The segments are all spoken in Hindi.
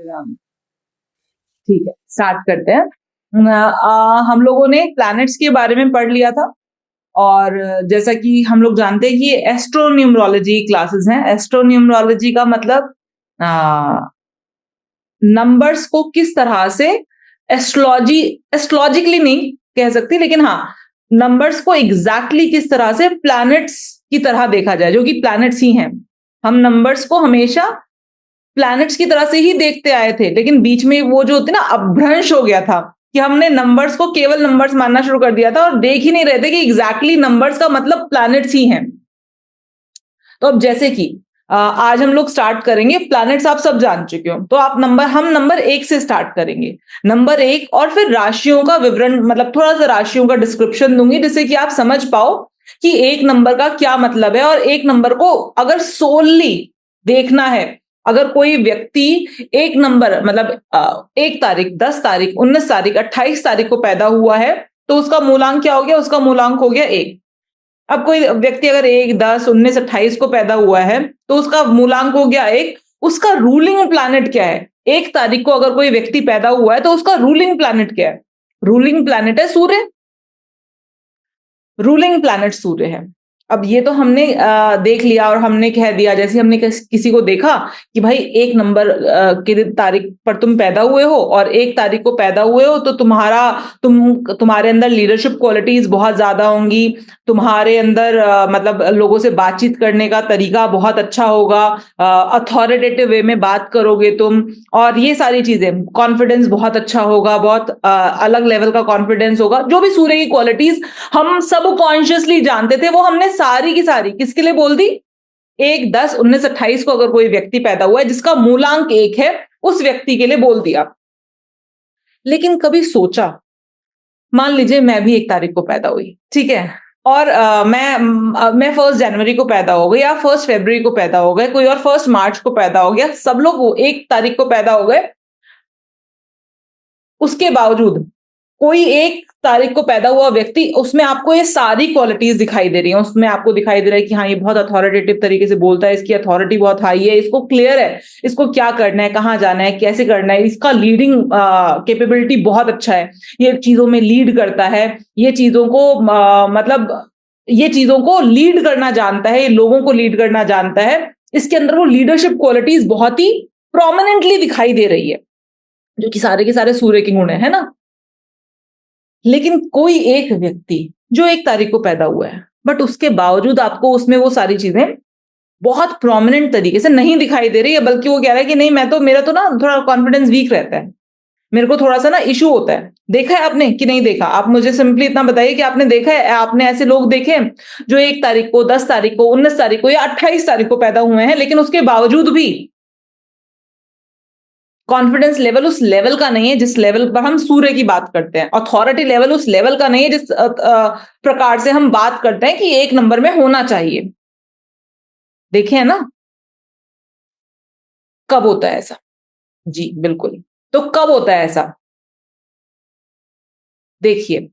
ठीक है, स्टार्ट करते हैं। हम लोगों ने प्लैनेट्स के बारे में पढ़ लिया था और जैसा कि हम लोग जानते हैं कि ये एस्ट्रोन्यूमरोलॉजी क्लासेस हैं। एस्ट्रोन्यूमरोलॉजी का मतलब नंबर्स को किस तरह से एस्ट्रोलॉजिकली नहीं कह सकती, लेकिन हाँ, नंबर्स को एग्जैक्टली किस तरह से प्लैनेट्स की तरह देखा जाए, जो कि प्लैनेट्स ही हैं। हम नंबर्स को हमेशा प्लैनेट्स की तरह से ही देखते आए थे, लेकिन बीच में वो जो होते ना अपभ्रंश हो गया था कि हमने नंबर्स को केवल नंबर्स मानना शुरू कर दिया था और देख ही नहीं रहे थे कि एग्जैक्टली नंबर्स का मतलब प्लैनेट्स ही हैं। तो अब जैसे कि आज हम लोग स्टार्ट करेंगे, प्लैनेट्स आप सब जान चुके हो, तो हम नंबर 1 से स्टार्ट करेंगे। नंबर 1 और फिर राशियों का विवरण, मतलब थोड़ा सा राशियों का डिस्क्रिप्शन दूंगी जिससे कि आप समझ पाओ कि एक नंबर का क्या मतलब है। और एक नंबर को अगर सोलली देखना है, अगर कोई व्यक्ति एक नंबर मतलब 1 तारीख, 10 तारीख, 19 तारीख, 28 तारीख को पैदा हुआ है, तो उसका मूलांक क्या हो गया? उसका मूलांक हो गया 1। अब कोई व्यक्ति अगर 1, 10, 19, 28 को पैदा हुआ है तो उसका मूलांक हो गया 1। उसका रूलिंग प्लैनेट क्या है? 1 तारीख को अगर कोई व्यक्ति पैदा हुआ है तो उसका रूलिंग प्लैनेट क्या है? रूलिंग प्लैनेट है सूर्य। रूलिंग प्लैनेट सूर्य है। अब ये तो हमने देख लिया और हमने कह दिया, जैसे हमने किसी को देखा कि भाई 1 नंबर के तारीख पर तुम पैदा हुए हो और 1 तारीख को पैदा हुए हो तो तुम्हारे अंदर लीडरशिप क्वालिटीज बहुत ज्यादा होंगी। तुम्हारे अंदर मतलब लोगों से बातचीत करने का तरीका बहुत अच्छा होगा, अथॉरिटेटिव वे में बात करोगे तुम, और ये सारी चीजें, कॉन्फिडेंस बहुत अच्छा होगा, बहुत अलग लेवल का कॉन्फिडेंस होगा। जो भी सूर्य की क्वालिटीज हम सब कॉन्शियसली जानते थे वो हमने सारी की सारी किसके लिए बोल दी? 1, 10, 19, 28 को अगर कोई व्यक्ति पैदा हुआ है जिसका मूलांक 1 है, उस व्यक्ति के लिए बोल दिया। लेकिन कभी सोचा, मान लीजिए मैं भी 1 तारीख को पैदा हुई, ठीक है, और मैं 1 जनवरी को पैदा हो गई या 1 फरवरी को पैदा हो गए, कोई और 1 मार्च को पैदा हो गया, सब लोग 1 तारीख को पैदा हो गए। उसके बावजूद कोई 1 तारीख को पैदा हुआ व्यक्ति, उसमें आपको ये सारी क्वालिटीज दिखाई दे रही हैं। उसमें आपको दिखाई दे रहा है कि हाँ, ये बहुत अथॉरिटेटिव तरीके से बोलता है, इसकी अथॉरिटी बहुत हाई है, इसको क्लियर है, इसको क्या करना है, कहाँ जाना है, कैसे करना है, इसका लीडिंग कैपेबिलिटी बहुत अच्छा है, ये चीजों में लीड करता है, ये चीजों को ये चीजों को लीड करना जानता है, ये लोगों को लीड करना जानता है। इसके अंदर वो लीडरशिप क्वालिटीज बहुत ही प्रोमिनेंटली दिखाई दे रही है, जो कि सारे के सारे सूर्य के गुण है ना। लेकिन कोई एक व्यक्ति जो 1 तारीख को पैदा हुआ है, बट उसके बावजूद आपको उसमें वो सारी चीजें बहुत प्रोमिनेंट तरीके से नहीं दिखाई दे रही है, बल्कि वो कह रहा है कि नहीं, मेरा तो ना थोड़ा कॉन्फिडेंस वीक रहता है, मेरे को थोड़ा सा ना इशू होता है। देखा है आपने कि नहीं देखा? आप मुझे सिंपली इतना बताइए कि आपने देखा है, आपने ऐसे लोग देखे जो 1 तारीख को, 10 तारीख को, 19 तारीख को या 28 तारीख को पैदा हुए हैं, लेकिन उसके बावजूद भी कॉन्फिडेंस लेवल उस लेवल का नहीं है जिस लेवल पर हम सूर्य की बात करते हैं। अथॉरिटी लेवल उस लेवल का नहीं है जिस प्रकार से हम बात करते हैं कि 1 नंबर में होना चाहिए। देखे है ना? कब होता है ऐसा? जी बिल्कुल। तो कब होता है ऐसा? देखिए,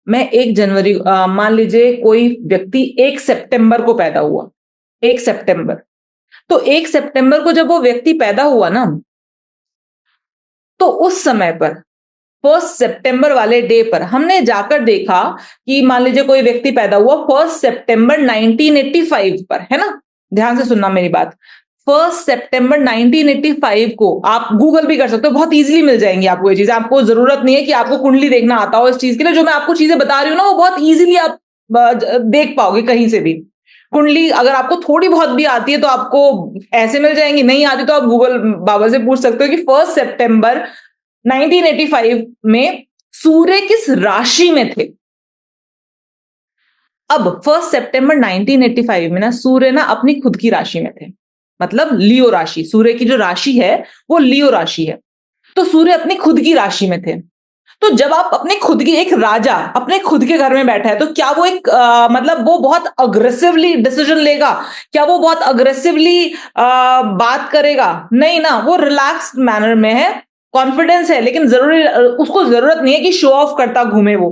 मैं 1 जनवरी, मान लीजिए कोई व्यक्ति 1 सितंबर को पैदा हुआ, 1 सितंबर, तो 1 सितंबर को जब वो व्यक्ति पैदा हुआ ना, तो उस समय पर 1 सितंबर वाले डे पर हमने जाकर देखा कि मान लीजिए कोई व्यक्ति पैदा हुआ 1 सितंबर 1985 पर, है ना? ध्यान से सुनना मेरी बात। 1 सितंबर 1985 को आप गूगल भी कर सकते हो, बहुत इजीली मिल जाएंगी आपको ये चीजें। आपको जरूरत नहीं है कि आपको कुंडली देखना आता हो इस चीज के लिए। जो मैं आपको चीजें बता रही हूँ ना, वो बहुत इजीली आप देख पाओगे कहीं से भी। कुंडली अगर आपको थोड़ी बहुत भी आती है तो आपको ऐसे मिल जाएंगी, नहीं आती तो आप गूगल बाबा से पूछ सकते हो कि 1 सितंबर 1985 में सूर्य किस राशि में थे। अब 1 सितंबर 1985 में ना सूर्य ना अपनी खुद की राशि में थे, मतलब लियो राशि। सूर्य की जो राशि है वो लियो राशि है, तो सूर्य अपनी खुद की राशि में थे। तो जब आप अपने खुद की, एक राजा अपने खुद के घर में बैठा है, तो क्या वो मतलब वो बहुत अग्रेसिवली डिसीजन लेगा? क्या वो बहुत अग्रेसिवली बात करेगा? नहीं ना, वो रिलैक्स्ड मैनर में है, कॉन्फिडेंस है, लेकिन उसको जरूरत नहीं है कि शो ऑफ करता घूमे वो।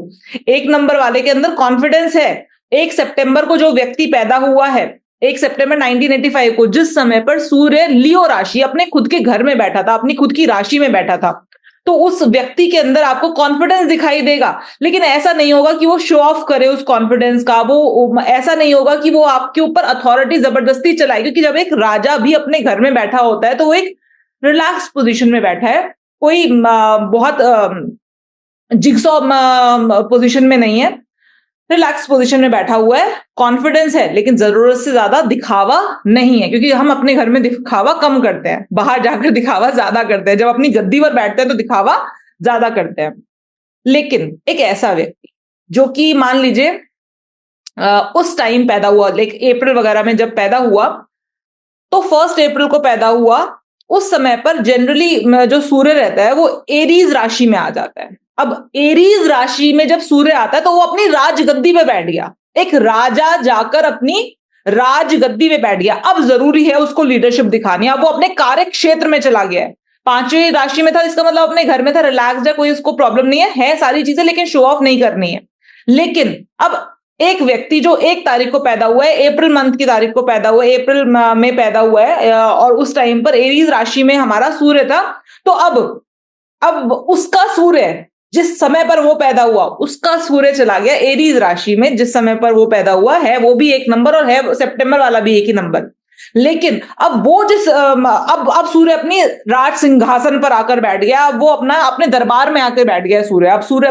1 नंबर वाले के अंदर कॉन्फिडेंस है। 1 सितंबर को जो व्यक्ति पैदा हुआ है, 1 सितंबर 1985 को जिस समय पर सूर्य लियो राशि अपने खुद के घर में बैठा था, अपनी खुद की राशि में बैठा था, तो उस व्यक्ति के अंदर आपको कॉन्फिडेंस दिखाई देगा। लेकिन ऐसा नहीं होगा कि वो शो ऑफ करे उस कॉन्फिडेंस का, वो ऐसा नहीं होगा कि वो आपके ऊपर अथॉरिटी जबरदस्ती चलाए, क्योंकि जब एक राजा भी अपने घर में बैठा होता है तो वो एक रिलैक्स पोजीशन में बैठा है, कोई बहुत जिगसॉ पोजीशन में नहीं है, रिलैक्स पोजीशन में बैठा हुआ है, कॉन्फिडेंस है, लेकिन जरूरत से ज्यादा दिखावा नहीं है, क्योंकि हम अपने घर में दिखावा कम करते हैं, बाहर जाकर दिखावा ज्यादा करते हैं, जब अपनी गद्दी पर बैठते हैं तो दिखावा ज्यादा करते हैं। लेकिन एक ऐसा व्यक्ति जो कि मान लीजिए उस टाइम पैदा हुआ, लाइक अप्रैल वगैरह में जब पैदा हुआ, तो 1 अप्रैल को पैदा हुआ, उस समय पर जनरली जो सूर्य रहता है वो एरीज राशि में आ जाता है। अब एरीज राशि में जब सूर्य आता है तो वो अपनी राजगद्दी पे बैठ गया, एक राजा जाकर अपनी राजगद्दी पे बैठ गया। अब जरूरी है उसको लीडरशिप दिखानी, अब वो अपने कार्य क्षेत्र में चला गया है। 5वीं राशि में था, इसका मतलब अपने घर में था, रिलैक्स्ड है, कोई उसको प्रॉब्लम नहीं है सारी चीजें, लेकिन शो ऑफ नहीं करनी है। लेकिन अब एक व्यक्ति जो 1 तारीख को पैदा हुआ है, अप्रैल मंथ की तारीख को पैदा हुआ है, अप्रैल में पैदा हुआ है, और उस टाइम पर एरीज राशि में हमारा सूर्य था, तो अब उसका सूर्य जिस समय पर वो पैदा हुआ, उसका सूर्य चला गया एरीज राशि में, जिस समय पर वो पैदा हुआ है वो भी 1 नंबर और है सितंबर वाला भी 1 ही नंबर। लेकिन अब वो जिस अब सूर्य अपनी राज सिंहासन पर आकर बैठ गया, अब वो अपने दरबार में आकर बैठ गया सूर्य। अब सूर्य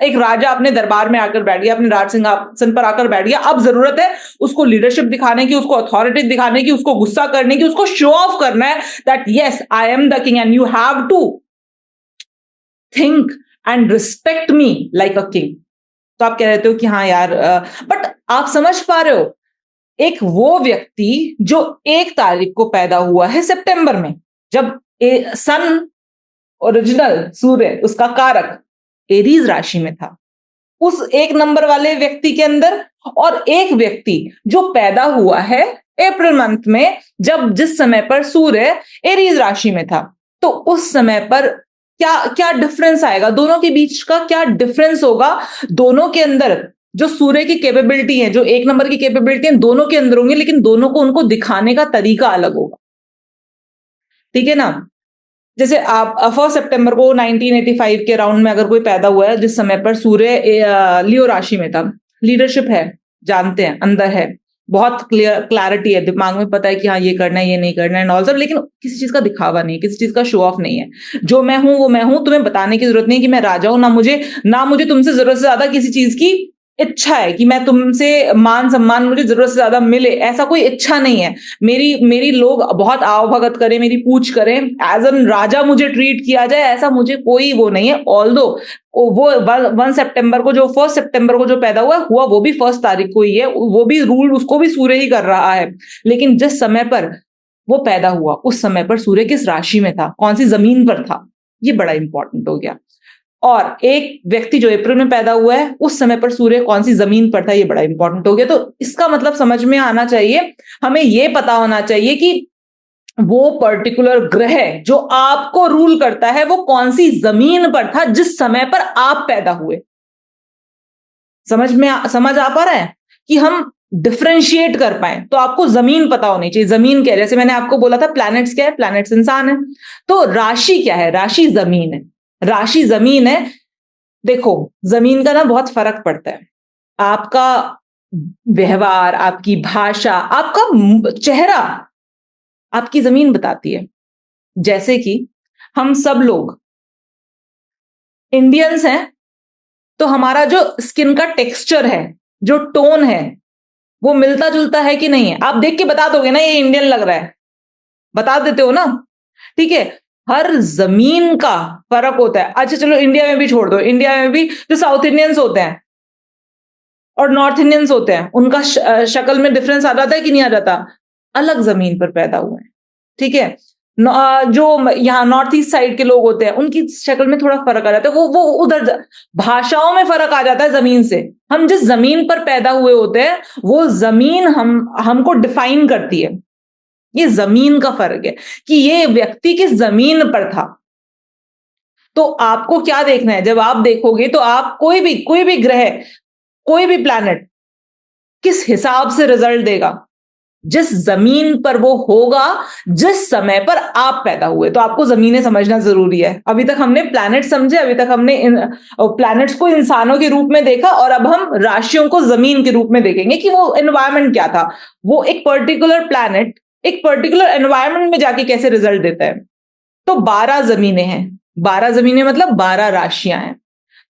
एक राजा अपने दरबार में आकर बैठ गया, अपने राज सिंहासन पर आकर बैठ गया। अब जरूरत है उसको लीडरशिप दिखाने की, उसको अथॉरिटी दिखाने की, उसको गुस्सा करने की, उसको शो ऑफ करना है that yes I am the king and you have to think and respect me like a king. तो आप कह रहे हो कि हाँ यार, बट आप समझ पा रहे हो, एक वो व्यक्ति जो 1 तारीख को पैदा हुआ है सितंबर में, जब सन ओरिजिनल सूर्य उसका कारक एरीज राशि में था, उस 1 नंबर वाले व्यक्ति के अंदर, और एक व्यक्ति जो पैदा हुआ है अप्रैल मंथ में, जब जिस समय पर सूर्य एरीज राशि में था, तो उस समय पर क्या क्या डिफरेंस आएगा, दोनों के बीच का क्या डिफरेंस होगा। दोनों के अंदर जो सूर्य की कैपेबिलिटी है, जो 1 नंबर की कैपेबिलिटी है, दोनों के अंदर होंगी, लेकिन दोनों को उनको दिखाने का तरीका अलग होगा। ठीक है ना। जैसे आप 1 सितंबर को 1985 के राउंड में अगर कोई पैदा हुआ है जिस समय पर सूर्य लियो राशि में था, लीडरशिप है, जानते हैं, अंदर है, बहुत क्लैरिटी है, दिमाग में पता है कि हाँ ये करना है, ये नहीं करना है एंड ऑल सब, लेकिन किसी चीज का दिखावा नहीं, किसी चीज का शो ऑफ नहीं है। जो मैं हूं वो मैं हूं, तुम्हें बताने की जरूरत नहीं कि मैं राजा हूं, ना मुझे तुमसे जरूरत से ज्यादा किसी चीज की इच्छा है कि मैं तुमसे मान सम्मान मुझे जरूरत से ज्यादा मिले, ऐसा कोई इच्छा नहीं है। मेरी लोग बहुत आवभगत करें, मेरी पूछ करें, एज एन राजा मुझे ट्रीट किया जाए, ऐसा मुझे कोई वो नहीं है। ऑल्दो वो 1 सितंबर को, जो 1 सितंबर को जो पैदा हुआ वो भी 1 तारीख को ही है, वो भी रूल उसको भी सूर्य ही कर रहा है। लेकिन जिस समय पर वो पैदा हुआ उस समय पर सूर्य किस राशि में था, कौन सी जमीन पर था, ये बड़ा इंपॉर्टेंट हो गया। और एक व्यक्ति जो अप्रैल में पैदा हुआ है उस समय पर सूर्य कौन सी जमीन पर था, ये बड़ा इंपॉर्टेंट हो गया। तो इसका मतलब समझ में आना चाहिए, हमें ये पता होना चाहिए कि वो पर्टिकुलर ग्रह जो आपको रूल करता है वो कौन सी जमीन पर था जिस समय पर आप पैदा हुए। समझ आ पा रहा है कि हम डिफरेंशिएट कर पाए, तो आपको जमीन पता होनी चाहिए। जमीन क्या है, जैसे मैंने आपको बोला था प्लैनेट्स क्या है, प्लैनेट्स इंसान है, तो राशि क्या है, राशि जमीन है। राशि जमीन है। देखो जमीन का ना बहुत फर्क पड़ता है, आपका व्यवहार, आपकी भाषा, आपका चेहरा आपकी जमीन बताती है। जैसे कि हम सब लोग इंडियंस हैं, तो हमारा जो स्किन का टेक्सचर है, जो टोन है, वो मिलता जुलता है कि नहीं है। आप देख के बता दोगे ना ये इंडियन लग रहा है, बता देते हो ना, ठीक है। हर जमीन का फर्क होता है। अच्छा चलो इंडिया में भी छोड़ दो, इंडिया में भी जो साउथ इंडियंस होते हैं और नॉर्थ इंडियंस होते हैं उनका शक्ल में डिफरेंस आ जाता है कि नहीं आ जाता, अलग जमीन पर पैदा हुए हैं, ठीक है। जो यहाँ नॉर्थ ईस्ट साइड के लोग होते हैं उनकी शक्ल में थोड़ा फर्क आ जाता है, वो उधर भाषाओं में फर्क आ जाता है जमीन से। हम जिस जमीन पर पैदा हुए होते हैं वो जमीन हमको डिफाइन करती है। ये जमीन का फर्क है कि ये व्यक्ति किस जमीन पर था। तो आपको क्या देखना है, जब आप देखोगे तो आप कोई भी ग्रह, कोई भी प्लैनेट किस हिसाब से रिजल्ट देगा, जिस जमीन पर वो होगा जिस समय पर आप पैदा हुए। तो आपको जमीनें समझना जरूरी है। अभी तक हमने प्लैनेट समझे, अभी तक हमने प्लैनेट्स को इंसानों के रूप में देखा, और अब हम राशियों को जमीन के रूप में देखेंगे कि वो एनवायरमेंट क्या था, वो एक पर्टिकुलर प्लैनेट एक पर्टिकुलर एनवायरमेंट में जाके कैसे रिजल्ट देता है। तो 12 जमीनें हैं। 12 जमीनें मतलब 12 राशियां हैं।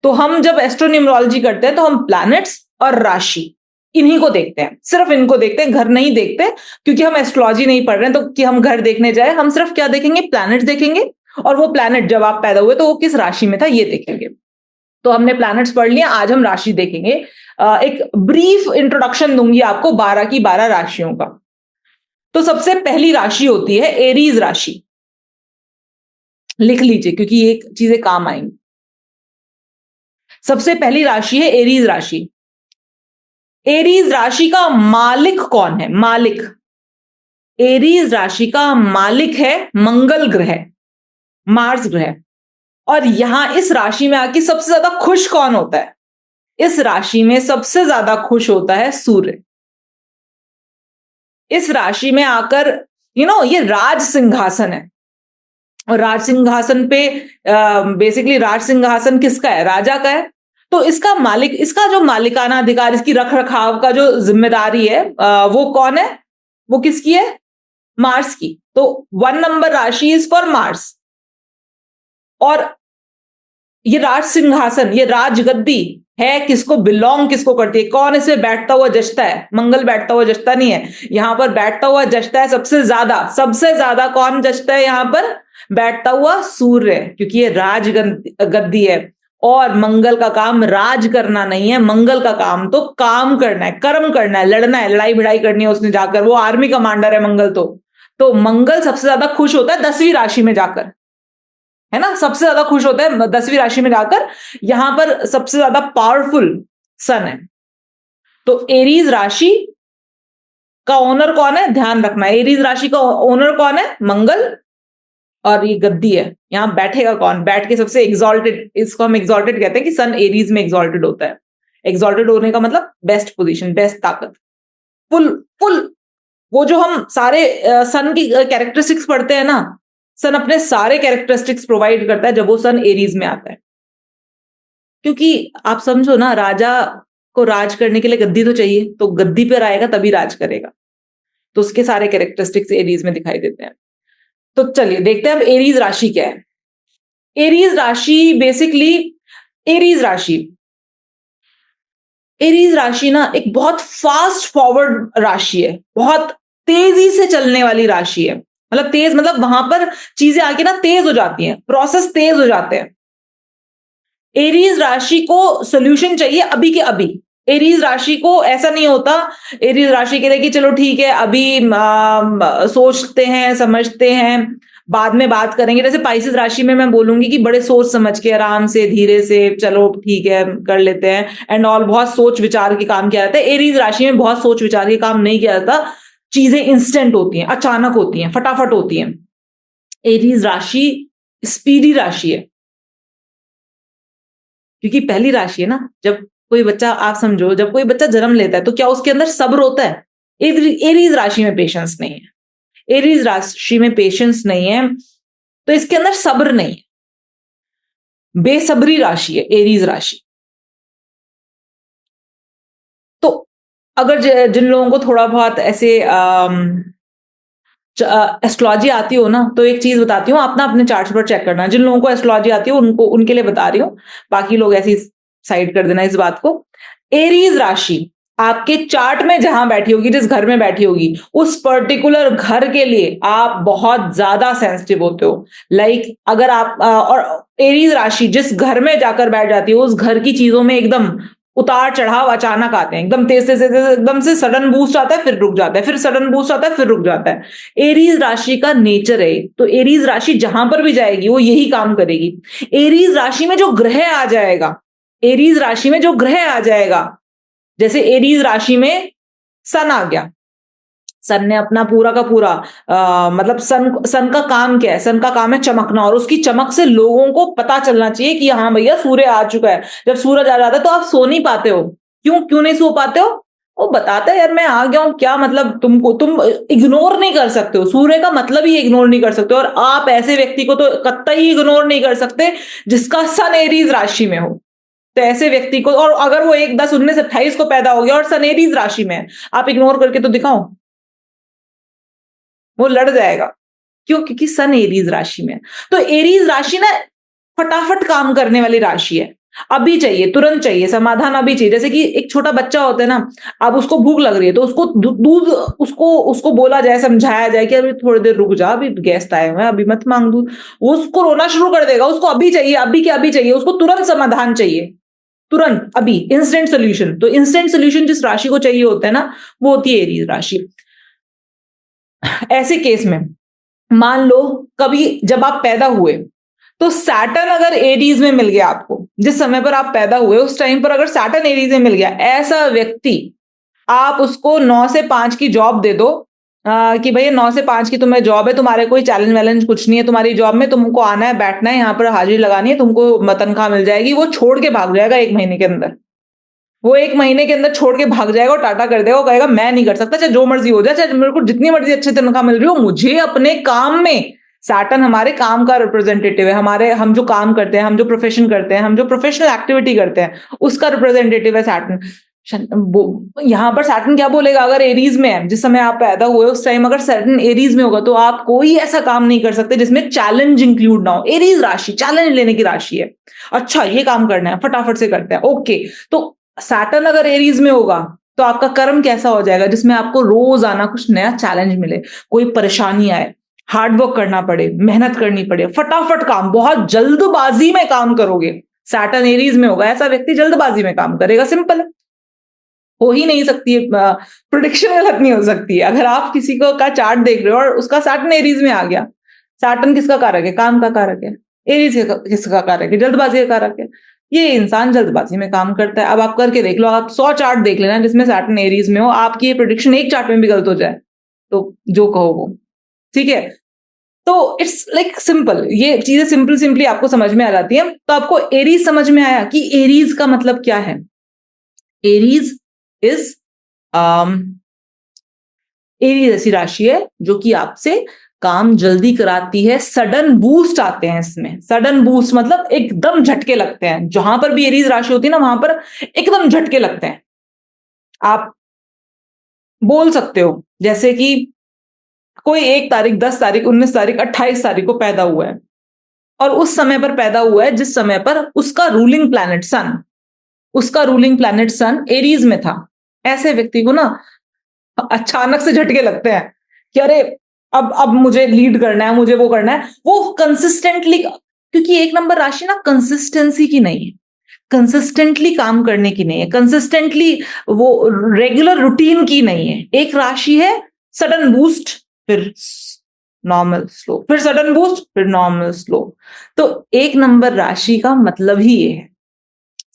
तो हम जब एस्ट्रोन्यूमरोलॉजी करते हैं तो हम प्लैनेट्स और राशि इन्हीं को देखते हैं, सिर्फ इनको देखते हैं, घर नहीं देखते, क्योंकि हम एस्ट्रोलॉजी नहीं पढ़ रहे हैं तो कि हम घर देखने जाए। हम सिर्फ क्या देखेंगे, प्लैनेट्स देखेंगे, और वो प्लैनेट जब आप पैदा हुए तो वो किस राशि में था ये देखेंगे। तो हमने प्लैनेट्स पढ़ लिया, आज हम राशि देखेंगे। एक ब्रीफ इंट्रोडक्शन दूंगी आपको 12 की 12 राशियों का। तो सबसे पहली राशि होती है एरीज राशि। लिख लीजिए क्योंकि ये चीजें काम आएंगी। सबसे पहली राशि है एरीज राशि। एरीज राशि का मालिक कौन है? मालिक, एरीज राशि का मालिक है मंगल ग्रह, मार्स ग्रह। और यहां इस राशि में आके सबसे ज्यादा खुश कौन होता है? इस राशि में सबसे ज्यादा खुश होता है सूर्य। इस राशि में आकर ये राज सिंहासन है, और राज सिंहासन पे बेसिकली राज सिंहासन किसका है? राजा का है। तो इसका मालिक, इसका जो मालिकाना अधिकार, इसकी रख रखाव का जो जिम्मेदारी है वो कौन है? वो किसकी है? मार्स की। तो 1 नंबर राशि इज फॉर मार्स। और ये राज सिंहासन, ये राजगद्दी है, किसको बिलोंग, किसको करती है? कौन इसमें बैठता हुआ जचता है? मंगल बैठता हुआ जचता नहीं है, यहां पर बैठता हुआ जचता है सबसे ज्यादा कौन जचता है यहां पर? बैठता हुआ सूर्य, क्योंकि ये राजगद्दी है। और मंगल का काम राज करना नहीं है, मंगल का काम तो काम करना है, कर्म करना है, लड़ना है, लड़ाई भिड़ाई करनी है उसने जाकर। वो आर्मी कमांडर है मंगल। तो मंगल सबसे ज्यादा खुश होता है 10वीं राशि में जाकर, है ना? सबसे ज्यादा खुश होता है 10वीं राशि में जाकर। यहां पर सबसे ज्यादा पावरफुल सन है। तो एरीज राशि का ओनर कौन है? ध्यान रखना, एरीज राशि का ओनर कौन है? मंगल। और ये गद्दी है, यहां बैठेगा कौन? बैठ के सबसे एग्जॉल्टेड, इसको हम एग्जॉल्टेड कहते हैं कि सन एरीज में एग्जॉल्टेड होता है। एग्जॉल्टेड होने का मतलब बेस्ट पोजीशन, बेस्ट ताकत, फुल फुल। वो जो हम सारे सन की कैरेक्टरिस्टिक्स पढ़ते हैं ना, सन अपने सारे कैरेक्टरिस्टिक्स प्रोवाइड करता है जब वो सन एरीज में आता है। क्योंकि आप समझो ना, राजा को राज करने के लिए गद्दी तो चाहिए, तो गद्दी पर आएगा तभी राज करेगा। तो उसके सारे कैरेक्टरिस्टिक्स एरीज में दिखाई देते हैं। तो चलिए देखते हैं अब एरीज राशि क्या है। एरीज राशि बेसिकली, एरीज राशि एरीज राशि ना एक बहुत फास्ट फॉरवर्ड राशि है, बहुत तेजी से चलने वाली राशि है। मतलब तेज, मतलब वहां पर चीजें आके ना तेज हो जाती हैं, प्रोसेस तेज हो जाते हैं। एरीज राशि को सोल्यूशन चाहिए अभी के अभी। एरीज राशि को ऐसा नहीं होता, एरीज राशि के लिए कि चलो ठीक है अभी सोचते हैं, समझते हैं, बाद में बात करेंगे। जैसे पाइसेस राशि में मैं बोलूंगी कि बड़े सोच समझ के, आराम से, धीरे से, चलो ठीक है कर लेते हैं एंड ऑल, बहुत सोच विचार के काम किया जाता है। एरीज राशि में बहुत सोच विचार के काम नहीं किया जाता, चीजें इंस्टेंट होती हैं, अचानक होती हैं, फटाफट होती हैं। एरीज राशि स्पीडी राशि है, क्योंकि पहली राशि है ना। जब कोई बच्चा, आप समझो, जब कोई बच्चा जन्म लेता है तो क्या उसके अंदर सब्र होता है? एरीज राशि में पेशेंस नहीं है। एरीज राशि में पेशेंस नहीं है तो इसके अंदर सब्र नहीं है, बेसब्री राशि है एरीज राशि। तो अगर जिन लोगों को थोड़ा बहुत ऐसे एस्ट्रोलॉजी आती हो ना, तो एक चीज बताती हूँ, आप ना अपने चार्ट्स पर चेक करना। जिन लोगों को एस्ट्रोलॉजी आती हो उनको, उनके लिए बता रही हूँ, बाकी लोग ऐसी साइड कर देना इस बात को। एरीज राशि आपके चार्ट में जहां बैठी होगी, जिस घर में बैठी होगी, उस पर्टिकुलर घर के लिए आप बहुत ज्यादा सेंसिटिव होते हो। लाइक अगर आप और एरीज राशि जिस घर में जाकर बैठ जाती है, उस घर की चीजों में एकदम उतार चढ़ाव अचानक आते हैं, एकदम तेज तेज एकदम से सडन बूस्ट आता है, फिर रुक जाता है, फिर सडन बूस्ट आता है, फिर रुक जाता है। एरीज राशि का नेचर है। तो एरीज राशि जहां पर भी जाएगी वो यही काम करेगी। एरीज राशि में जो ग्रह आ जाएगा, एरीज राशि में जो ग्रह आ जाएगा, जैसे एरीज राशि में सन आ गया, सन ने अपना पूरा का पूरा मतलब सन का काम क्या है? सन का काम है चमकना, और उसकी चमक से लोगों को पता चलना चाहिए कि हाँ भैया सूर्य आ चुका है। जब सूरज आ जाता है तो आप सो नहीं पाते हो। क्यों नहीं सो पाते हो? वो बताता है यार मैं आ गया हूं, क्या मतलब तुम इग्नोर नहीं कर सकते हो, सूर्य का मतलब ही इग्नोर नहीं कर सकते, और आप ऐसे व्यक्ति को तो कतई इग्नोर नहीं कर सकते जिसका सन एरीज राशि में हो। तो ऐसे व्यक्ति को, और अगर वो 1/10/1928 को पैदा हो गया और सन एरीज राशि में है, आप इग्नोर करके तो दिखाओ, वो लड़ जाएगा। क्यों? क्योंकि सन एरीज राशि में है। तो एरीज राशि ना फटाफट काम करने वाली राशि है, अभी चाहिए, तुरंत चाहिए, समाधान अभी चाहिए। जैसे कि एक छोटा बच्चा होता है ना, अब उसको भूख लग रही है तो उसको दूध, उसको उसको बोला जाए, समझाया जाए कि अभी थोड़ी देर रुक जा, अभी गेस्ट आए हुए हैं, अभी मत मांग दूध, वो उसको रोना शुरू कर देगा। उसको अभी चाहिए, अभी के अभी चाहिए, उसको तुरंत समाधान चाहिए, तुरंत, अभी, इंस्टेंट सोल्यूशन। तो इंस्टेंट सोल्यूशन जिस राशि को चाहिए होता है ना, वो होती है एरीज राशि। ऐसे केस में मान लो कभी जब आप पैदा हुए तो सैटर्न अगर एरीज में मिल गया आपको, जिस समय पर आप पैदा हुए उस टाइम पर अगर सैटर्न एरीज में मिल गया, ऐसा व्यक्ति, आप उसको 9 से 5 की जॉब दे दो, कि भैया 9 से 5 की तुम्हें जॉब है, तुम्हारे कोई चैलेंज वैलेंज कुछ नहीं है तुम्हारी जॉब में, तुमको आना है, बैठना है, यहाँ पर हाजिरी लगानी है, तुमको तनख्वाह मिल जाएगी, वो छोड़ के भाग जाएगा 1 महीने के अंदर। वो 1 महीने के अंदर छोड़ के भाग जाएगा और टाटा कर देगा, वो कहेगा मैं नहीं कर सकता, चाहे जो मर्जी हो जाए, चाहे मेरे को जितनी मर्जी अच्छी तनख्वाह मिल रही हो, मुझे अपने काम में, सैटर्न हमारे काम का रिप्रेजेंटेटिव है, हमारे, हम जो काम करते हैं, हम जो प्रोफेशन करते हैं, हम जो प्रोफेशनल एक्टिविटी करते हैं, उसका रिप्रेजेंटेटिव है सैटर्न। यहां पर सैटर्न क्या बोलेगा, अगर एरीज में है, जिस समय आप पैदा हुए उस टाइम अगर सैटर्न एरीज में होगा, तो आप कोई ऐसा काम नहीं कर सकते जिसमें चैलेंज इंक्लूड ना हो। एरीज राशि चैलेंज लेने की राशि है। अच्छा ये काम करना है, फटाफट से करते हैं, ओके। तो सैटर्न अगर एरीज में होगा तो आपका कर्म कैसा हो जाएगा, जिसमें आपको रोजाना कुछ नया चैलेंज मिले, कोई परेशानी आए, हार्डवर्क करना पड़े, मेहनत करनी पड़े, फटाफट काम, बहुत जल्दबाजी में काम करोगे। सैटर्न एरीज में होगा, ऐसा व्यक्ति जल्दबाजी में काम करेगा, सिंपल है, हो ही नहीं सकती है, प्रोडिक्शन गलत नहीं हो सकती है। अगर आप किसी को का चार्ट देख रहे हो और उसका सैटर्न एरीज में आ गया, सैटर्न किसका कारक है, काम का कारक है, एरीज किसका कारक है, जल्दबाजी का कारक है, ये इंसान जल्दबाजी में काम करता है। अब आप करके देख लो, आप 100 चार्ट देख लेना जिसमें सैटर्न एरीज में हो, आपकी ये प्रोडिक्शन एक चार्ट में भी गलत हो जाए तो जो कहो वो, ठीक है। तो इट्स लाइक सिंपल, ये चीजें सिंपल सिंपली आपको समझ में आ जाती है। तो आपको एरीज समझ में आया कि एरीज का मतलब क्या है। एरीज इज एरीज ऐसी राशि है जो कि आपसे काम जल्दी कराती है, सडन बूस्ट आते हैं इसमें। सडन बूस्ट मतलब एकदम झटके लगते हैं, जहां पर भी एरीज राशि होती है ना वहां पर एकदम झटके लगते हैं। आप बोल सकते हो जैसे कि कोई 1 तारीख, 10 तारीख, 19 तारीख, 28 तारीख को पैदा हुआ है और उस समय पर पैदा हुआ है जिस समय पर उसका रूलिंग प्लैनेट सन, उसका रूलिंग प्लैनेट सन एरीज में था। ऐसे व्यक्ति को ना अचानक से झटके लगते हैं कि अरे अब मुझे लीड करना है, मुझे वो करना है, वो कंसिस्टेंटली, क्योंकि 1 नंबर राशि ना कंसिस्टेंसी की नहीं है, कंसिस्टेंटली काम करने की नहीं है, कंसिस्टेंटली वो रेगुलर रूटीन की नहीं है। एक राशि है सडन बूस्ट, फिर नॉर्मल स्लो, फिर सडन बूस्ट, फिर नॉर्मल स्लो। तो 1 नंबर राशि का मतलब ही ये है।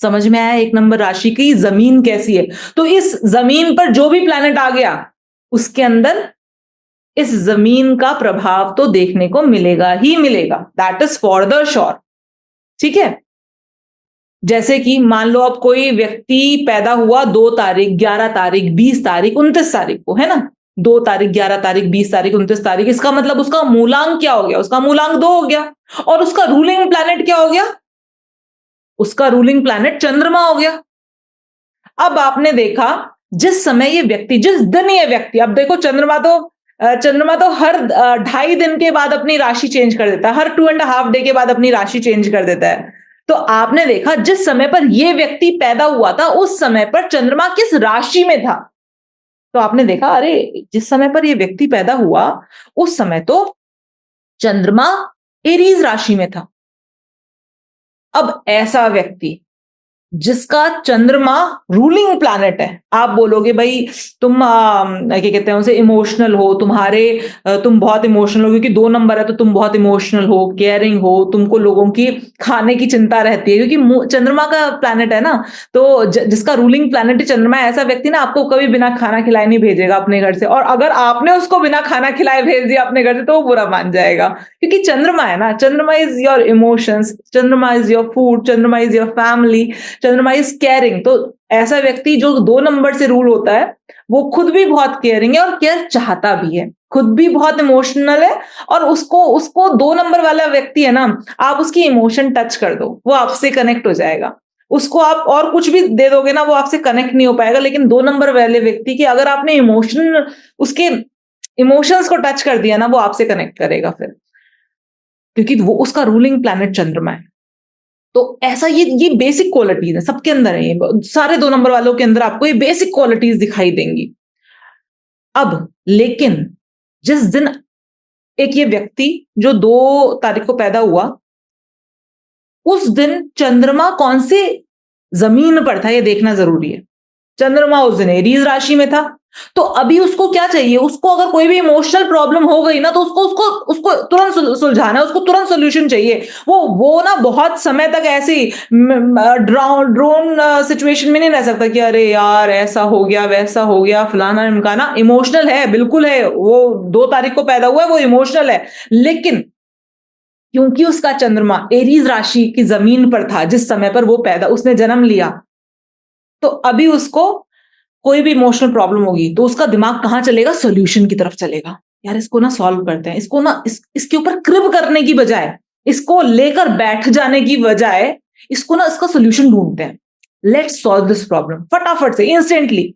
समझ में आया 1 नंबर राशि की जमीन कैसी है। तो इस जमीन पर जो भी प्लैनेट आ गया उसके अंदर इस जमीन का प्रभाव तो देखने को मिलेगा ही मिलेगा, that is for the sure, ठीक है। जैसे कि मान लो अब कोई व्यक्ति पैदा हुआ 2 तारीख, 11 तारीख, 20 तारीख, 29 तारीख को, है ना, 2 तारीख, 11 तारीख, 20 तारीख, 29 तारीख, इसका मतलब उसका मूलांक क्या हो गया, उसका मूलांक 2 हो गया। और उसका रूलिंग प्लैनेट क्या हो गया, उसका रूलिंग प्लैनेट चंद्रमा हो गया। अब आपने देखा जिस समय ये व्यक्ति, जिस दिन ये व्यक्ति, अब देखो चंद्रमा तो हर 2.5 दिन के बाद अपनी राशि चेंज कर देता है, हर 2.5 डे के बाद अपनी राशि चेंज कर देता है। तो आपने देखा जिस समय पर यह व्यक्ति पैदा हुआ था उस समय पर चंद्रमा किस राशि में था। तो आपने देखा अरे जिस समय पर यह व्यक्ति पैदा हुआ उस समय तो चंद्रमा एरीज राशि में था। अब ऐसा व्यक्ति जिसका चंद्रमा रूलिंग प्लैनेट है, आप बोलोगे भाई तुम क्या कहते हैं उसे, इमोशनल हो, तुम बहुत इमोशनल हो, क्योंकि 2 नंबर है तो तुम बहुत इमोशनल हो, केयरिंग हो, तुमको लोगों की खाने की चिंता रहती है, क्योंकि चंद्रमा का प्लैनेट है ना। तो जिसका रूलिंग प्लैनेट चंद्रमा है, ऐसा व्यक्ति ना आपको कभी बिना खाना खिलाए नहीं भेजेगा अपने घर से, और अगर आपने उसको बिना खाना खिलाए भेज दिया अपने घर से तो वो बुरा मान जाएगा, क्योंकि चंद्रमा है ना, चंद्रमा इज योर इमोशंस, चंद्रमा इज योर फूड, चंद्रमा इज योर फैमिली, चंद्रमा इज केयरिंग। तो ऐसा व्यक्ति जो 2 नंबर से रूल होता है, वो खुद भी बहुत केयरिंग है और केयर चाहता भी है, खुद भी बहुत इमोशनल है, और उसको उसको 2 नंबर वाला व्यक्ति है ना, आप उसकी इमोशन टच कर दो, वो आपसे कनेक्ट हो जाएगा। उसको आप और कुछ भी दे दोगे ना, वो आपसे कनेक्ट नहीं हो पाएगा, लेकिन 2 नंबर वाले व्यक्ति की अगर आपने उसके इमोशंस को टच कर दिया ना, वो आपसे कनेक्ट करेगा फिर, क्योंकि वो उसका रूलिंग प्लैनेट चंद्रमा है। तो ऐसा ये बेसिक क्वालिटीज है, सबके अंदर है, ये सारे 2 नंबर वालों के अंदर आपको ये बेसिक क्वालिटीज दिखाई देंगी। अब लेकिन जिस दिन एक ये व्यक्ति जो 2 तारीख को पैदा हुआ, उस दिन चंद्रमा कौन सी जमीन पर था ये देखना जरूरी है। चंद्रमा उस दिन एरीज राशि में था, तो अभी उसको क्या चाहिए, उसको अगर कोई भी इमोशनल प्रॉब्लम हो गई ना, तो उसको उसको उसको तुरंत सुलझाना है, उसको तुरंत सोल्यूशन चाहिए। वो ना बहुत समय तक ऐसी ड्रोन सिचुएशन में नहीं रह सकता कि अरे यार ऐसा हो गया वैसा हो गया फलाना ढिमकाना। इमोशनल है, बिल्कुल है, वो 2 तारीख को पैदा हुआ है, वो इमोशनल है, लेकिन क्योंकि उसका चंद्रमा एरीज राशि की जमीन पर था जिस समय पर वो उसने जन्म लिया, तो अभी उसको कोई भी इमोशनल प्रॉब्लम होगी तो उसका दिमाग कहां चलेगा, सॉल्यूशन की तरफ चलेगा। यार इसको ना सॉल्व करते हैं, इसको ना इसके ऊपर क्रिब करने की बजाय, इसको लेकर बैठ जाने की बजाय, इसको ना इसका सॉल्यूशन ढूंढते हैं। लेट्स सॉल्व दिस प्रॉब्लम फटाफट से, इंस्टेंटली।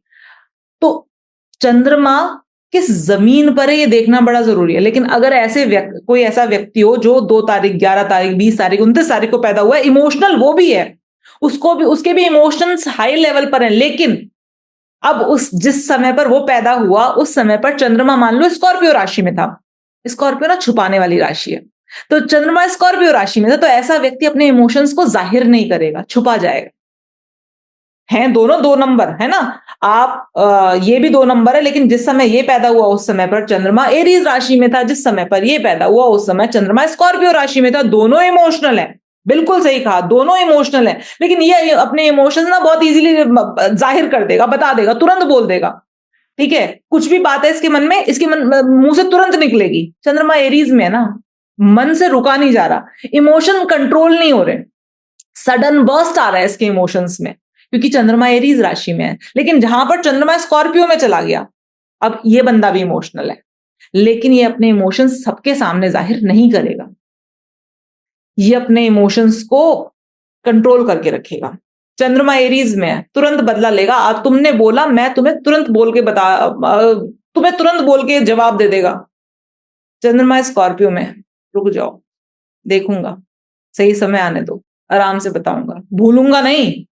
तो चंद्रमा किस जमीन पर है ये देखना बड़ा जरूरी है। लेकिन अगर कोई ऐसा व्यक्ति हो जो 2 तारीख, 11 तारीख, 20 तारीख, 29 तारीख को पैदा हुआ है, इमोशनल वो भी है, उसके भी इमोशंस हाई लेवल पर हैं, लेकिन अब जिस समय पर वो पैदा हुआ उस समय पर चंद्रमा मान लो स्कॉर्पियो राशि में था। स्कॉर्पियो ना छुपाने वाली राशि है, तो चंद्रमा स्कॉर्पियो राशि में था, तो ऐसा व्यक्ति अपने इमोशंस को जाहिर नहीं करेगा, छुपा जाएगा। हैं दोनों 2 नंबर है ना, आप ये भी 2 नंबर है, लेकिन जिस समय ये पैदा हुआ उस समय पर चंद्रमा एरीज राशि में था, जिस समय पर ये पैदा हुआ उस समय चंद्रमा स्कॉर्पियो राशि में था। दोनों इमोशनल है, बिल्कुल सही कहा, दोनों इमोशनल है, लेकिन ये अपने इमोशंस ना बहुत इजीली जाहिर कर देगा, बता देगा, तुरंत बोल देगा। ठीक है, कुछ भी बात है इसके मन में, इसके मुंह से तुरंत निकलेगी। चंद्रमा एरीज में है ना, मन से रुका नहीं जा रहा, इमोशन कंट्रोल नहीं हो रहे, सडन बर्स्ट आ रहा है इसके इमोशंस में, क्योंकि चंद्रमा एरीज राशि में है। लेकिन जहां पर चंद्रमा स्कॉर्पियो में चला गया, अब ये बंदा भी इमोशनल है, लेकिन ये अपने इमोशंस सबके सामने जाहिर नहीं करेगा, ये अपने इमोशंस को कंट्रोल करके रखेगा। चंद्रमा एरीज में है, तुरंत बदला लेगा। आज तुमने बोला, मैं तुम्हें तुरंत बोल के तुम्हें तुरंत बोल के जवाब दे देगा। चंद्रमा स्कॉर्पियो में, रुक जाओ, देखूंगा, सही समय आने दो, आराम से बताऊंगा, भूलूंगा नहीं,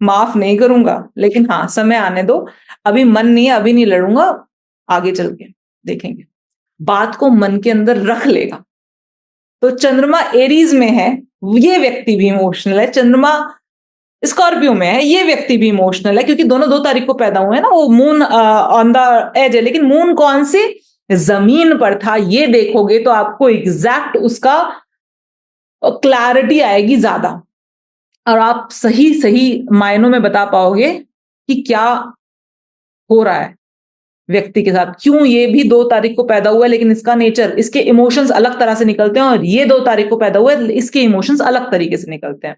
माफ नहीं करूंगा, लेकिन हाँ समय आने दो, अभी मन नहीं है, अभी नहीं लड़ूंगा, आगे चल के देखेंगे। बात को मन के अंदर रख लेगा। तो चंद्रमा एरीज में है, ये व्यक्ति भी इमोशनल है। चंद्रमा स्कॉर्पियो में है, ये व्यक्ति भी इमोशनल है, क्योंकि दोनों 2 तारीख को पैदा हुए हैं ना, वो मून ऑन द एज है, लेकिन मून कौन सी जमीन पर था ये देखोगे तो आपको एग्जैक्ट उसका क्लैरिटी आएगी ज्यादा, और आप सही सही मायनों में बता पाओगे कि क्या हो रहा है व्यक्ति के साथ, क्यों ये भी 2 तारीख को पैदा हुआ है, लेकिन इसका नेचर, इसके इमोशंस अलग तरह से निकलते हैं, और ये 2 तारीख को पैदा हुआ है, इसके इमोशंस अलग तरीके से निकलते हैं।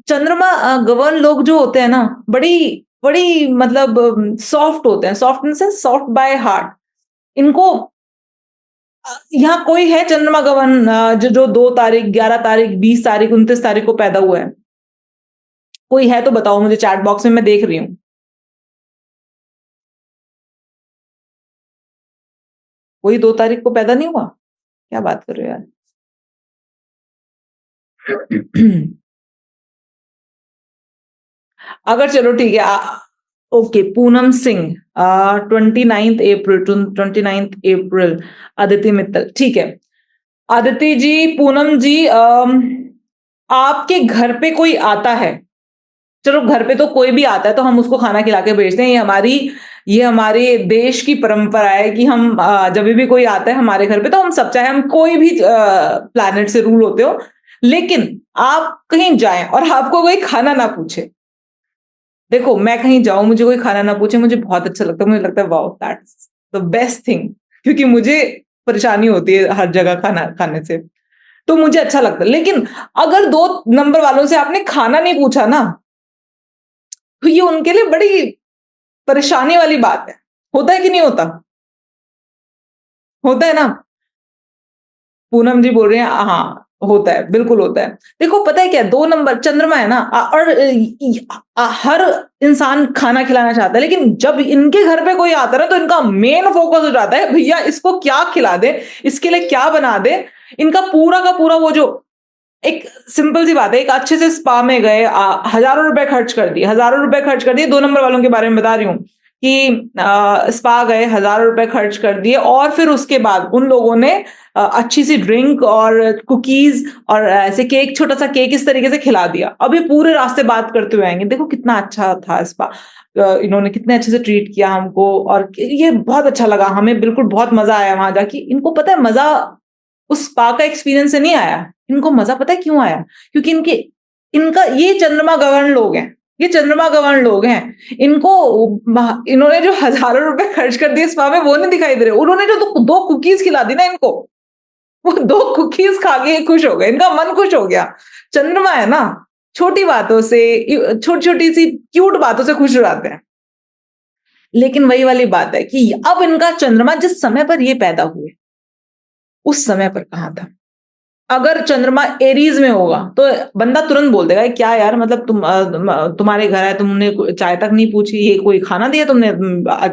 चंद्रमा गवर्न लोग जो होते हैं ना, बड़ी बड़ी मतलब सॉफ्ट होते हैं, सॉफ्ट इन से सॉफ्ट बाय हार्ट। इनको यहाँ कोई है चंद्रमा गवर्न जो 2 तारीख, 11 तारीख, 20 तारीख, 29 तारीख को पैदा हुआ है? कोई है तो बताओ मुझे, चैट बॉक्स में, मैं देख रही हूँ। कोई 2 तारीख को पैदा नहीं हुआ? क्या बात कर रहे हो यार। अगर चलो ठीक है, ओके, पूनम सिंह 29 अप्रैल आदित्य मित्तल, ठीक है। आदित्य जी, पूनम जी, आपके घर पे कोई आता है, चलो घर पे तो कोई भी आता है तो हम उसको खाना खिला के भेजते हैं, ये हमारे देश की परंपरा है कि हम जब भी कोई आता है हमारे घर पे तो हम सब, चाहे हम कोई भी प्लैनेट से रूल होते हो, लेकिन आप कहीं जाएं और आपको कोई खाना ना पूछे, देखो मैं कहीं जाऊं मुझे कोई खाना ना पूछे, मुझे बहुत अच्छा लगता है, मुझे लगता है wow that's the best thing, क्योंकि मुझे परेशानी होती है हर जगह खाना खाने से। तो मुझे अच्छा लगता है। लेकिन अगर 2 नंबर वालों से आपने खाना नहीं पूछा ना, तो ये उनके लिए बड़ी परेशानी वाली बात है। होता है कि नहीं होता? होता है ना? पूनम जी बोल रही हैं हाँ, होता है, बिल्कुल होता है। देखो पता है क्या है, 2 नंबर चंद्रमा है ना और हर इंसान खाना खिलाना चाहता है, लेकिन जब इनके घर पे कोई आता है ना तो इनका मेन फोकस हो जाता है, भैया इसको क्या खिला दें, इसके लिए क्या बना दें। इनका पूरा का पूरा वो जो एक सिंपल सी बात है, एक अच्छे से स्पा में गए, हज़ारों रुपए खर्च कर दिए, हज़ारों रुपए खर्च कर दिए, 2 नंबर वालों के बारे में बता रही हूँ कि स्पा गए, हज़ारों रुपए खर्च कर दिए और फिर उसके बाद उन लोगों ने अच्छी सी ड्रिंक और कुकीज़ और ऐसे केक, छोटा-सा केक इस तरीके से खिला दिया। अब ये पूरे रास्ते बात करते हुए आएँगे, देखो कितना अच्छा था स्पा, इन्होंने कितने अच्छे से ट्रीट किया हमको और ये बहुत अच्छा लगा, हमें बिल्कुल बहुत मज़ा आया वहाँ जाके। इनको पता है मज़ा उस स्पा का एक्सपीरियंस से नहीं आया। इनको मज़ा पता है क्यों आया? क्योंकि इनका ये चंद्रमा गवर्न लोग हैं, ये चंद्रमा गवर्न लोग हैं। इनको इन्होंने जो हज़ारों रुपए खर्च कर दिए स्पा में वो नहीं दिखाई दे रहे। उन्होंने जो 2 कुकीज़ खिला दी ना इनको, वो 2 कुकीज़ खा के ये खुश हो गए, इनका मन खुश हो गया। चंद्रमा है ना, छोटी बातों से छोटी-छोटी सी क्यूट बातों से खुश हो जाते हैं। लेकिन वही वाली बात है कि अब इनका चंद्रमा जिस समय पर ये पैदा हुए, उस समय पर कहाँ था? अगर चंद्रमा एरीज में होगा तो बंदा तुरंत बोल देगा क्या यार, मतलब तुम्हारे घर है, तुमने चाय तक नहीं पूछी, ये कोई खाना दिया तुमने,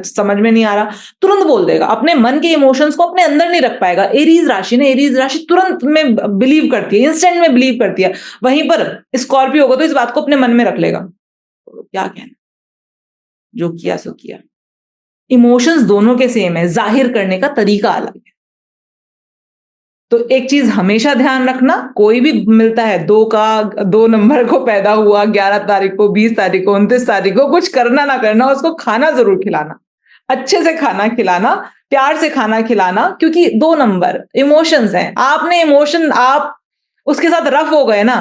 समझ में नहीं आ रहा, तुरंत बोल देगा। अपने मन के इमोशंस को अपने अंदर नहीं रख पाएगा। एरीज राशि ने, एरीज राशि तुरंत में बिलीव करती है, इंस्टेंट में बिलीव करती है। वहीं पर स्कॉर्पियो होगा तो इस बात को अपने मन में रख लेगा, तो क्या कहना, जो किया सो किया। इमोशंस दोनों के सेम है, जाहिर करने का तरीका अलग है। तो एक चीज हमेशा ध्यान रखना, कोई भी मिलता है 2 नंबर को पैदा हुआ 11 तारीख को, 20 तारीख को, 29 तारीख को, कुछ करना ना करना, उसको खाना जरूर खिलाना, अच्छे से खाना खिलाना, प्यार से खाना खिलाना, क्योंकि 2 नंबर इमोशंस हैं। आपने इमोशन, आप उसके साथ रफ हो गए ना,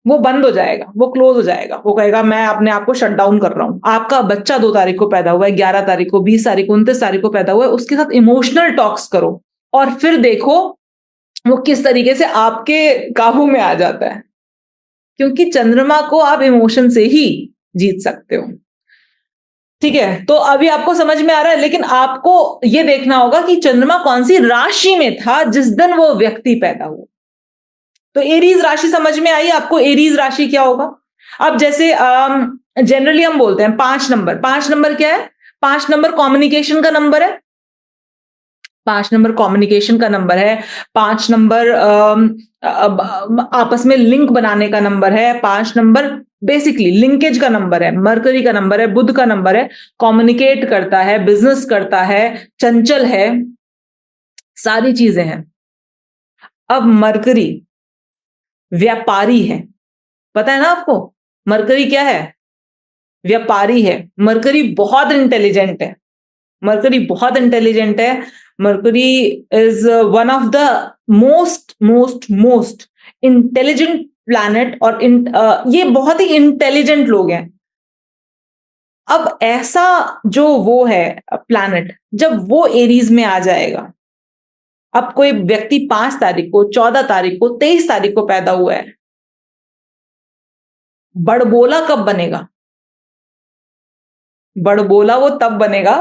वो बंद हो जाएगा, वो क्लोज हो जाएगा, वो कहेगा मैं अपने आप को शट डाउन कर रहा हूं। आपका बच्चा 2 तारीख को पैदा हुआ है, 11 तारीख को, 20 तारीख को, 29 तारीख को पैदा हुआ है, उसके साथ इमोशनल टॉक्स करो और फिर देखो वो किस तरीके से आपके काबू में आ जाता है, क्योंकि चंद्रमा को आप इमोशन से ही जीत सकते हो। ठीक है, तो अभी आपको समझ में आ रहा है, लेकिन आपको यह देखना होगा कि चंद्रमा कौन सी राशि में था जिस दिन वो व्यक्ति पैदा हुआ। तो एरीज राशि समझ में आई आपको? एरीज राशि क्या होगा? अब जैसे जनरली हम बोलते हैं 5 नंबर, 5 नंबर क्या है? 5 नंबर कम्युनिकेशन का नंबर है। 5 नंबर कम्युनिकेशन का नंबर है। 5 नंबर आपस में लिंक बनाने का नंबर है। 5 नंबर बेसिकली लिंकेज का नंबर है, मरकरी का नंबर है, बुध का नंबर है, कम्युनिकेट करता है, बिजनेस करता है, चंचल है, सारी चीजें हैं। अब मरकरी व्यापारी है, पता है ना आपको? मरकरी क्या है? व्यापारी है। मरकरी बहुत इंटेलिजेंट है, मरकरी बहुत इंटेलिजेंट है। Mercury is one of the most most most intelligent planet, और ये बहुत ही इंटेलिजेंट लोग हैं। अब ऐसा जो वो है प्लैनेट, जब वो एरीज में आ जाएगा, अब कोई व्यक्ति 5 तारीख को, 14 तारीख को, 23 तारीख को पैदा हुआ है, बड़बोला कब बनेगा? बड़बोला वो तब बनेगा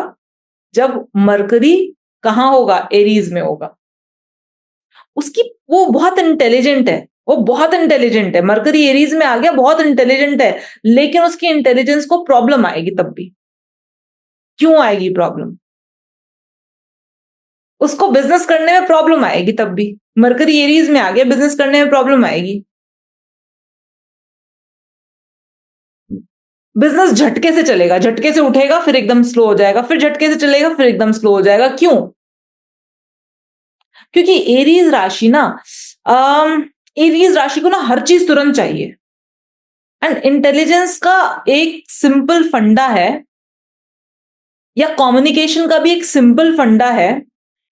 जब मरकरी कहां होगा? एरीज में होगा। उसकी वो बहुत इंटेलिजेंट है, वो बहुत इंटेलिजेंट है। मरकरी एरीज में आ गया, बहुत इंटेलिजेंट है, लेकिन उसकी इंटेलिजेंस को प्रॉब्लम आएगी तब भी। क्यों आएगी प्रॉब्लम? उसको बिजनेस करने में प्रॉब्लम आएगी तब भी। मरकरी एरीज में आ गया, बिजनेस करने में प्रॉब्लम आएगी। बिजनेस झटके से चलेगा, झटके से उठेगा फिर एकदम स्लो हो जाएगा, फिर झटके से चलेगा फिर एकदम स्लो हो जाएगा। क्यों? क्योंकि एरीज राशि ना, एरीज राशि को ना हर चीज तुरंत चाहिए। एंड इंटेलिजेंस का एक सिंपल फंडा है, या कम्युनिकेशन का भी एक सिंपल फंडा है,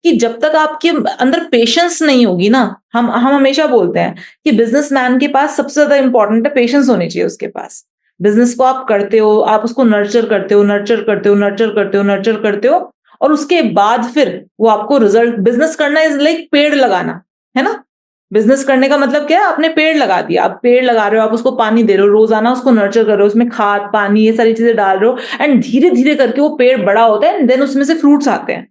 कि जब तक आपके अंदर पेशेंस नहीं होगी ना, हम हमेशा बोलते हैं कि बिजनेसमैन के पास सबसे ज्यादा इंपॉर्टेंट है पेशेंस होनी चाहिए उसके पास। बिजनेस को आप करते हो, आप उसको नर्चर करते हो, नर्चर करते हो, नर्चर करते हो, नर्चर करते हो, और उसके बाद फिर वो आपको रिजल्ट, बिजनेस करना इज लाइक पेड़ लगाना, है ना? बिजनेस करने का मतलब क्या है? आपने पेड़ लगा दिया, आप पेड़ लगा रहे हो, आप उसको पानी दे रहे हो, रोजाना उसको नर्चर कर रहे हो, उसमें खाद पानी ये सारी चीजें डाल रहे हो एंड धीरे धीरे करके वो पेड़ बड़ा होता है एंड देन उसमें से फ्रूट्स आते हैं।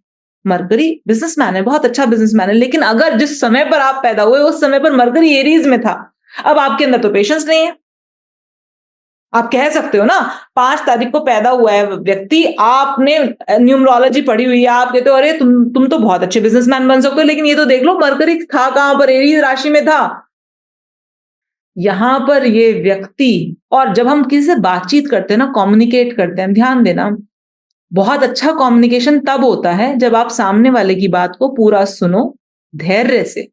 मरकरी बिजनेसमैन है, बहुत अच्छा बिजनेसमैन है, लेकिन अगर जिस समय पर आप पैदा हुए उस समय पर मरकरी एरीज में था, अब आपके अंदर तो पेशेंस नहीं है। आप कह सकते हो ना, 5 तारीख को पैदा हुआ है व्यक्ति, आपने न्यूमरोलॉजी पढ़ी हुई है, आप कहते हो अरे तुम तो बहुत अच्छे बिजनेसमैन बन सकते हो, लेकिन ये तो देख लो मरकरी था कहां पर? एरीज राशि में था। यहां पर ये व्यक्ति, और जब हम किसी से बातचीत करते हैं ना, कम्युनिकेट करते हैं, ध्यान देना, बहुत अच्छा कम्युनिकेशन तब होता है जब आप सामने वाले की बात को पूरा सुनो धैर्य से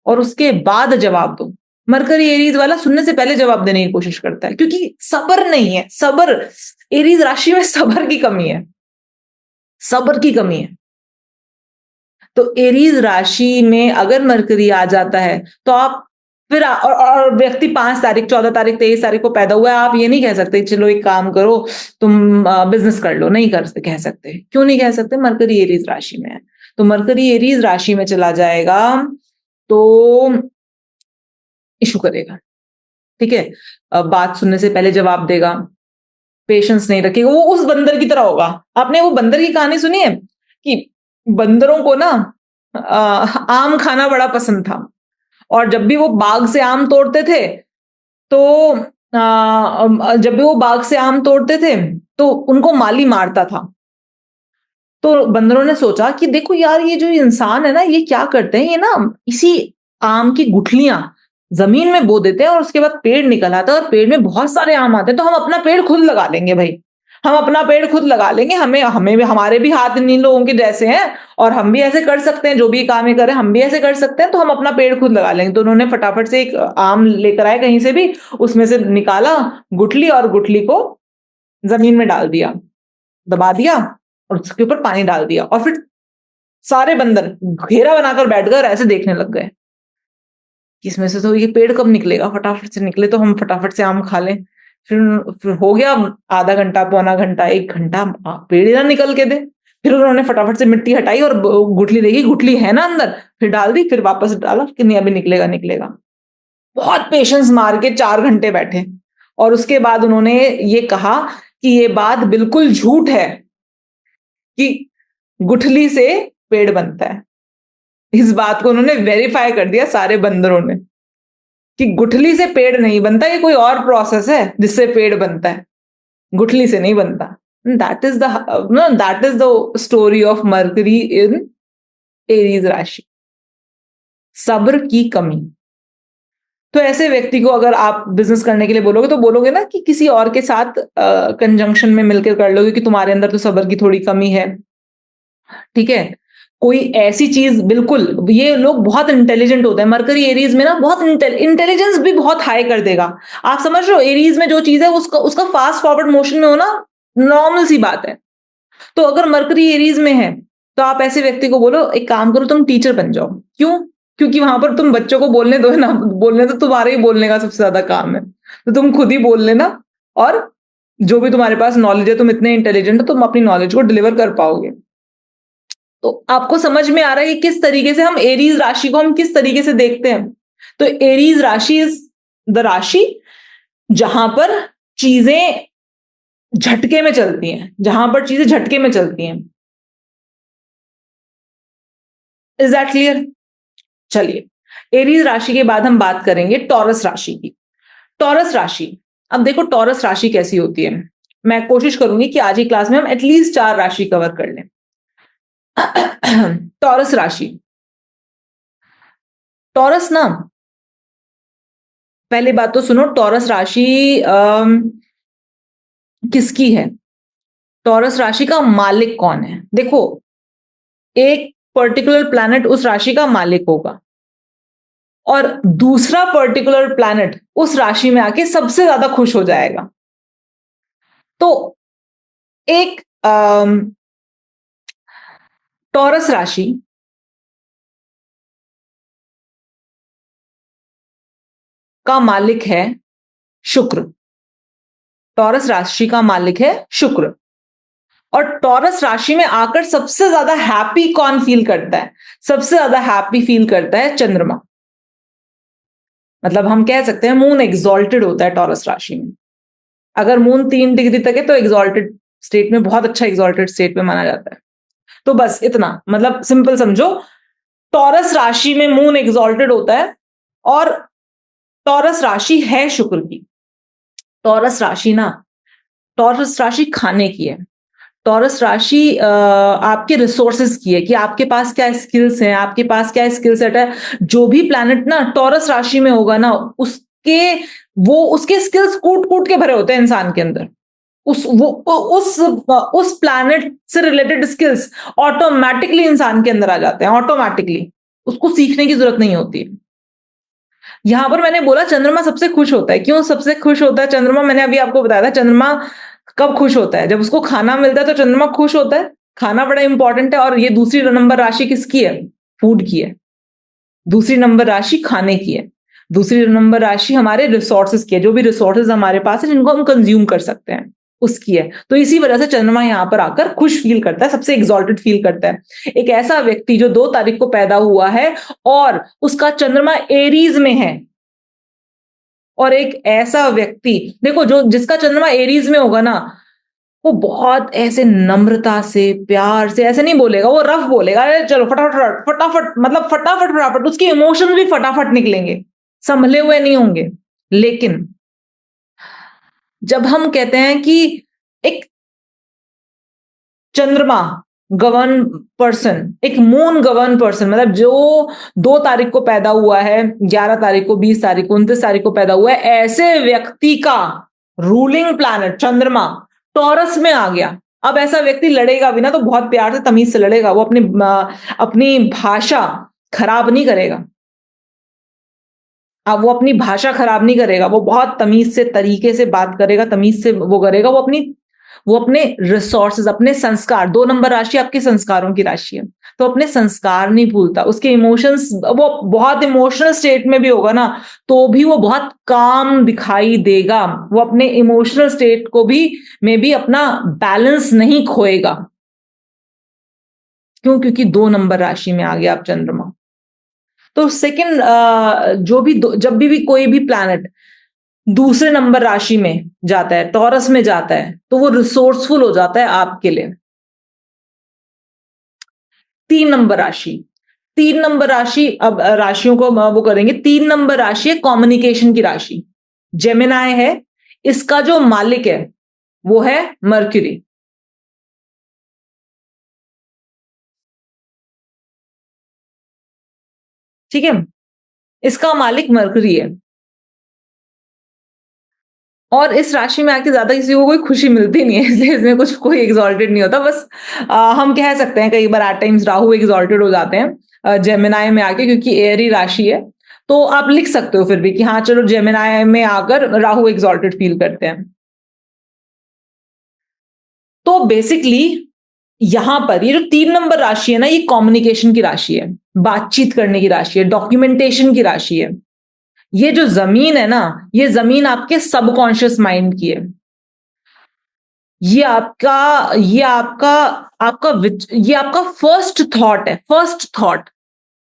और उसके बाद जवाब दो। मरकरी एरीज वाला सुनने से पहले जवाब देने की कोशिश करता है, क्योंकि सब्र नहीं है। सब्र, एरीज राशि में सब्र की कमी है, सब्र की कमी है। तो एरीज राशि में अगर मरकरी आ जाता है तो आप फिर और व्यक्ति 5 तारीख 14 तारीख 23 तारीख को पैदा हुआ है, आप ये नहीं कह सकते चलो एक काम करो तुम बिजनेस कर लो, नहीं कर कह सकते। क्यों नहीं कह सकते? मरकरी एरीज राशि में है। तो मरकरी एरीज राशि में चला जाएगा तो इशू करेगा, ठीक है? बात सुनने से पहले जवाब देगा, पेशेंस नहीं रखेगा, वो उस बंदर की तरह होगा। आपने वो बंदर की कहानी सुनी है कि बंदरों को ना आम खाना बड़ा पसंद था, और जब भी वो बाग से आम तोड़ते थे तो जब भी वो बाग से आम तोड़ते थे तो उनको माली मारता था। तो बंदरों ने सोचा कि देखो यार, ये जो इंसान है ना, ये क्या करते हैं, ये ना इसी आम की गुठलियां जमीन में बो देते हैं और उसके बाद पेड़ निकल आता है और पेड़ में बहुत सारे आम आते हैं, तो हम अपना पेड़ खुद लगा लेंगे भाई, हम अपना पेड़ खुद लगा लेंगे, हमें हमें भी हमारे भी हाथ इन लोगों के जैसे हैं और हम भी ऐसे कर सकते हैं, जो भी काम ये करें हम भी ऐसे कर सकते हैं, तो हम अपना पेड़ खुद लगा लेंगे। तो उन्होंने फटाफट से एक आम लेकर आए कहीं से भी, उसमें से निकाला गुठली और गुठली को जमीन में डाल दिया, दबा दिया और उसके ऊपर पानी डाल दिया, और फिर सारे बंदर घेरा बनाकर बैठ गए और ऐसे देखने लग गए कि इसमें से तो ये पेड़ कब निकलेगा, फटाफट से निकले तो हम फटाफट से आम खा लें। फिर हो गया आधा घंटा, पौना घंटा, 1 घंटा, पेड़ ही ना निकल के दे। फिर उन्होंने फटाफट से मिट्टी हटाई और गुठली देखी, गुठली है ना अंदर, फिर डाल दी, फिर वापस डाला कि नहीं अभी निकलेगा निकलेगा। बहुत पेशेंस मार के 4 घंटे बैठे और उसके बाद उन्होंने ये कहा कि ये बात बिल्कुल झूठ है कि गुठली से पेड़ बनता है। इस बात को उन्होंने वेरीफाई कर दिया सारे बंदरों ने कि गुठली से पेड़ नहीं बनता, ये कोई और प्रोसेस है जिससे पेड़ बनता है, गुठली से नहीं बनता। That is the story of mercury in Aries राशि, सब्र की कमी। तो ऐसे व्यक्ति को अगर आप बिजनेस करने के लिए बोलोगे तो बोलोगे ना कि किसी और के साथ कंजंक्शन में मिलकर कर लोगे कि तुम्हारे अंदर तो सब्र की थोड़ी कमी है, ठीक है? कोई ऐसी चीज, बिल्कुल, ये लोग बहुत इंटेलिजेंट होते हैं, मरकरी एरीज में ना बहुत इंटेलिजेंस भी बहुत हाई कर देगा। आप समझ रहे हो, एरीज में जो चीज है उसका उसका फास्ट फॉरवर्ड मोशन में होना नॉर्मल सी बात है। तो अगर मरकरी एरीज में है तो आप ऐसे व्यक्ति को बोलो एक काम करो तुम टीचर बन जाओ। क्यों? क्योंकि वहां पर तुम बच्चों को बोलने दो ना, बोलने तो तुम्हारे ही बोलने का सबसे ज्यादा काम है, तो तुम खुद ही बोल लेना, और जो भी तुम्हारे पास नॉलेज है, तुम इतने इंटेलिजेंट हो, तुम अपनी नॉलेज को डिलीवर कर पाओगे। तो आपको समझ में आ रहा है कि किस तरीके से हम एरीज राशि को हम किस तरीके से देखते हैं। तो एरीज राशि इज द राशि जहां पर चीजें झटके में चलती हैं, जहां पर चीजें झटके में चलती हैं। Is that clear? चलिए, एरीज राशि के बाद हम बात करेंगे टॉरस राशि की। टॉरस राशि, अब देखो टॉरस राशि कैसी होती है, मैं कोशिश करूंगी कि आज की क्लास में हम एटलीस्ट 4 राशि कवर कर लें। टॉरस राशि, टॉरस ना, पहली बात तो सुनो, टॉरस राशि किसकी है? टॉरस राशि का मालिक कौन है? देखो, एक पर्टिकुलर प्लैनेट उस राशि का मालिक होगा और दूसरा पर्टिकुलर प्लैनेट उस राशि में आके सबसे ज्यादा खुश हो जाएगा। तो एक टॉरस राशि का मालिक है शुक्र। टॉरस राशि का मालिक है शुक्र, और टॉरस राशि में आकर सबसे ज्यादा हैप्पी कौन फील करता है? सबसे ज्यादा हैप्पी फील करता है चंद्रमा। मतलब हम कह सकते हैं मून एग्जॉल्टेड होता है टॉरस राशि में। अगर मून 3 डिग्री तक है तो एग्जॉल्टेड स्टेट में, बहुत अच्छा एग्जॉल्टेड स्टेट में माना जाता है। तो बस इतना, मतलब सिंपल समझो, टॉरस राशि में मून एग्जॉल्टेड होता है और टॉरस राशि है शुक्र की। टॉरस राशि ना, टॉरस राशि खाने की है। टॉरस राशि आपके रिसोर्सेज की है कि आपके पास क्या स्किल्स हैं, आपके पास क्या स्किल सेट है। जो भी प्लैनेट ना टॉरस राशि में होगा ना, उसके स्किल्स कूट कूट के भरे होते हैं इंसान के अंदर। उस प्लैनेट से रिलेटेड स्किल्स ऑटोमेटिकली इंसान के अंदर आ जाते हैं, ऑटोमेटिकली। उसको सीखने की जरूरत नहीं होती है। यहां पर मैंने बोला चंद्रमा सबसे खुश होता है। क्यों सबसे खुश होता है चंद्रमा? मैंने अभी आपको बताया था चंद्रमा कब खुश होता है, जब उसको खाना मिलता है तो चंद्रमा खुश होता है। खाना बड़ा इंपॉर्टेंट है। और ये दूसरी नंबर राशि किसकी है? फूड की है। दूसरी नंबर राशि खाने की है। दूसरी नंबर राशि हमारे रिसोर्सेज की है, जो भी रिसोर्सेज हमारे पास है जिनको हम कंज्यूम कर सकते हैं, उसकी है। तो इसी वजह से चंद्रमा यहां पर आकर खुश फील करता है, सबसे एग्जॉल्टेड फील करता है। एक ऐसा व्यक्ति जो 2 तारीख को पैदा हुआ है और उसका चंद्रमा एरीज में है, और एक ऐसा व्यक्ति देखो जो जिसका चंद्रमा एरीज में होगा ना, वो बहुत ऐसे नम्रता से, प्यार से ऐसे नहीं बोलेगा, वो रफ बोलेगा, अरे चलो फटाफट फटाफट, मतलब फटाफट फटाफट, उसके इमोशंस भी फटाफट निकलेंगे, संभले हुए नहीं होंगे। लेकिन जब हम कहते हैं कि एक चंद्रमा गवर्न पर्सन, एक मून गवर्न पर्सन, मतलब जो 2 तारीख को पैदा हुआ है, 11 तारीख को, 20 तारीख को, 29 तारीख को पैदा हुआ है, ऐसे व्यक्ति का रूलिंग प्लैनेट चंद्रमा टॉरस में आ गया। अब ऐसा व्यक्ति लड़ेगा भी ना तो बहुत प्यार से, तमीज से लड़ेगा। वो अपनी भाषा खराब नहीं करेगा। अब वो अपनी भाषा खराब नहीं करेगा, वो बहुत तमीज से, तरीके से बात करेगा, तमीज से वो करेगा। वो अपने रिसोर्सेज, अपने संस्कार, 2 नंबर राशि आपके संस्कारों की राशि है, तो अपने संस्कार नहीं भूलता। उसके इमोशंस, वो बहुत इमोशनल स्टेट में भी होगा ना तो भी वो बहुत काम दिखाई देगा। वो अपने इमोशनल स्टेट को भी में भी अपना बैलेंस नहीं खोएगा। क्यों? क्योंकि 2 नंबर राशि में आ गया आप चंद्रमा। तो सेकंड, जब भी कोई भी प्लैनेट दूसरे नंबर राशि में जाता है, टॉरस में जाता है, तो वो रिसोर्सफुल हो जाता है आपके लिए। 3 नंबर राशि, 3 नंबर राशि, अब राशियों को वो करेंगे। 3 नंबर राशि है कम्युनिकेशन की राशि, जेमिनाई है। इसका जो मालिक है वो है मर्क्यूरी। ठीक है, इसका मालिक मर्क्यूरी है। और इस राशि में आके ज्यादा किसी को कोई खुशी मिलती नहीं है, इसलिए इसमें कुछ कोई एग्जॉल्टेड नहीं होता। बस हम कह सकते हैं कई बार एट टाइम्स राहु एग्जॉल्टेड हो जाते हैं जेमिनाई में आके, क्योंकि एयरी राशि है। तो आप लिख सकते हो फिर भी कि हाँ चलो जेमिनाई में आकर राहु एग्जॉल्टेड फील करते हैं। तो बेसिकली यहां पर ये जो 3 नंबर राशि है ना, ये कम्युनिकेशन की राशि है, बातचीत करने की राशि है, डॉक्यूमेंटेशन की राशि है। ये जो जमीन है ना, ये जमीन आपके सबकॉन्शियस माइंड की है। ये आपका ये आपका आपका ये आपका फर्स्ट थॉट है, फर्स्ट थॉट,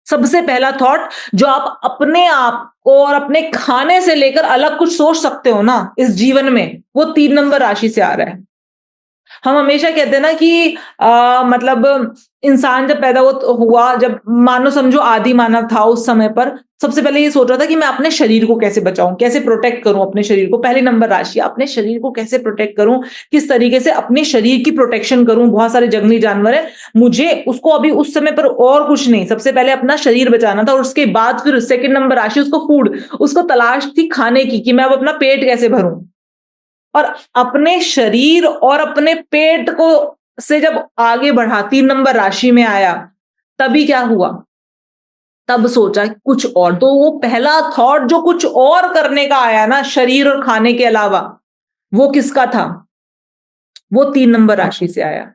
सबसे पहला थॉट जो आप अपने आप को और अपने खाने से लेकर अलग कुछ सोच सकते हो ना इस जीवन में, वो 3 नंबर राशि से आ रहा है। हम हमेशा कहते हैं ना कि मतलब इंसान जब पैदा हुआ, जब मानो समझो आदि मानव था, उस समय पर सबसे पहले ये सोच रहा था कि मैं अपने शरीर को कैसे बचाऊं, कैसे प्रोटेक्ट करूं अपने शरीर को। पहली नंबर राशि, अपने शरीर को कैसे प्रोटेक्ट करूं, किस तरीके से अपने शरीर की प्रोटेक्शन करूं। बहुत सारे जंगली जानवर है, मुझे उसको अभी उस समय पर और कुछ नहीं, सबसे पहले अपना शरीर बचाना था। और उसके बाद फिर सेकंड नंबर राशि, उसको फूड, उसको तलाश थी खाने की, कि मैं अब अपना पेट कैसे भरूं। और अपने शरीर और अपने पेट को से जब आगे बढ़ा, 3 नंबर राशि में आया, तभी क्या हुआ, तब सोचा कि कुछ और। तो वो पहला थॉट जो कुछ और करने का आया ना, शरीर और खाने के अलावा, वो किसका था? वो 3 नंबर राशि से आया।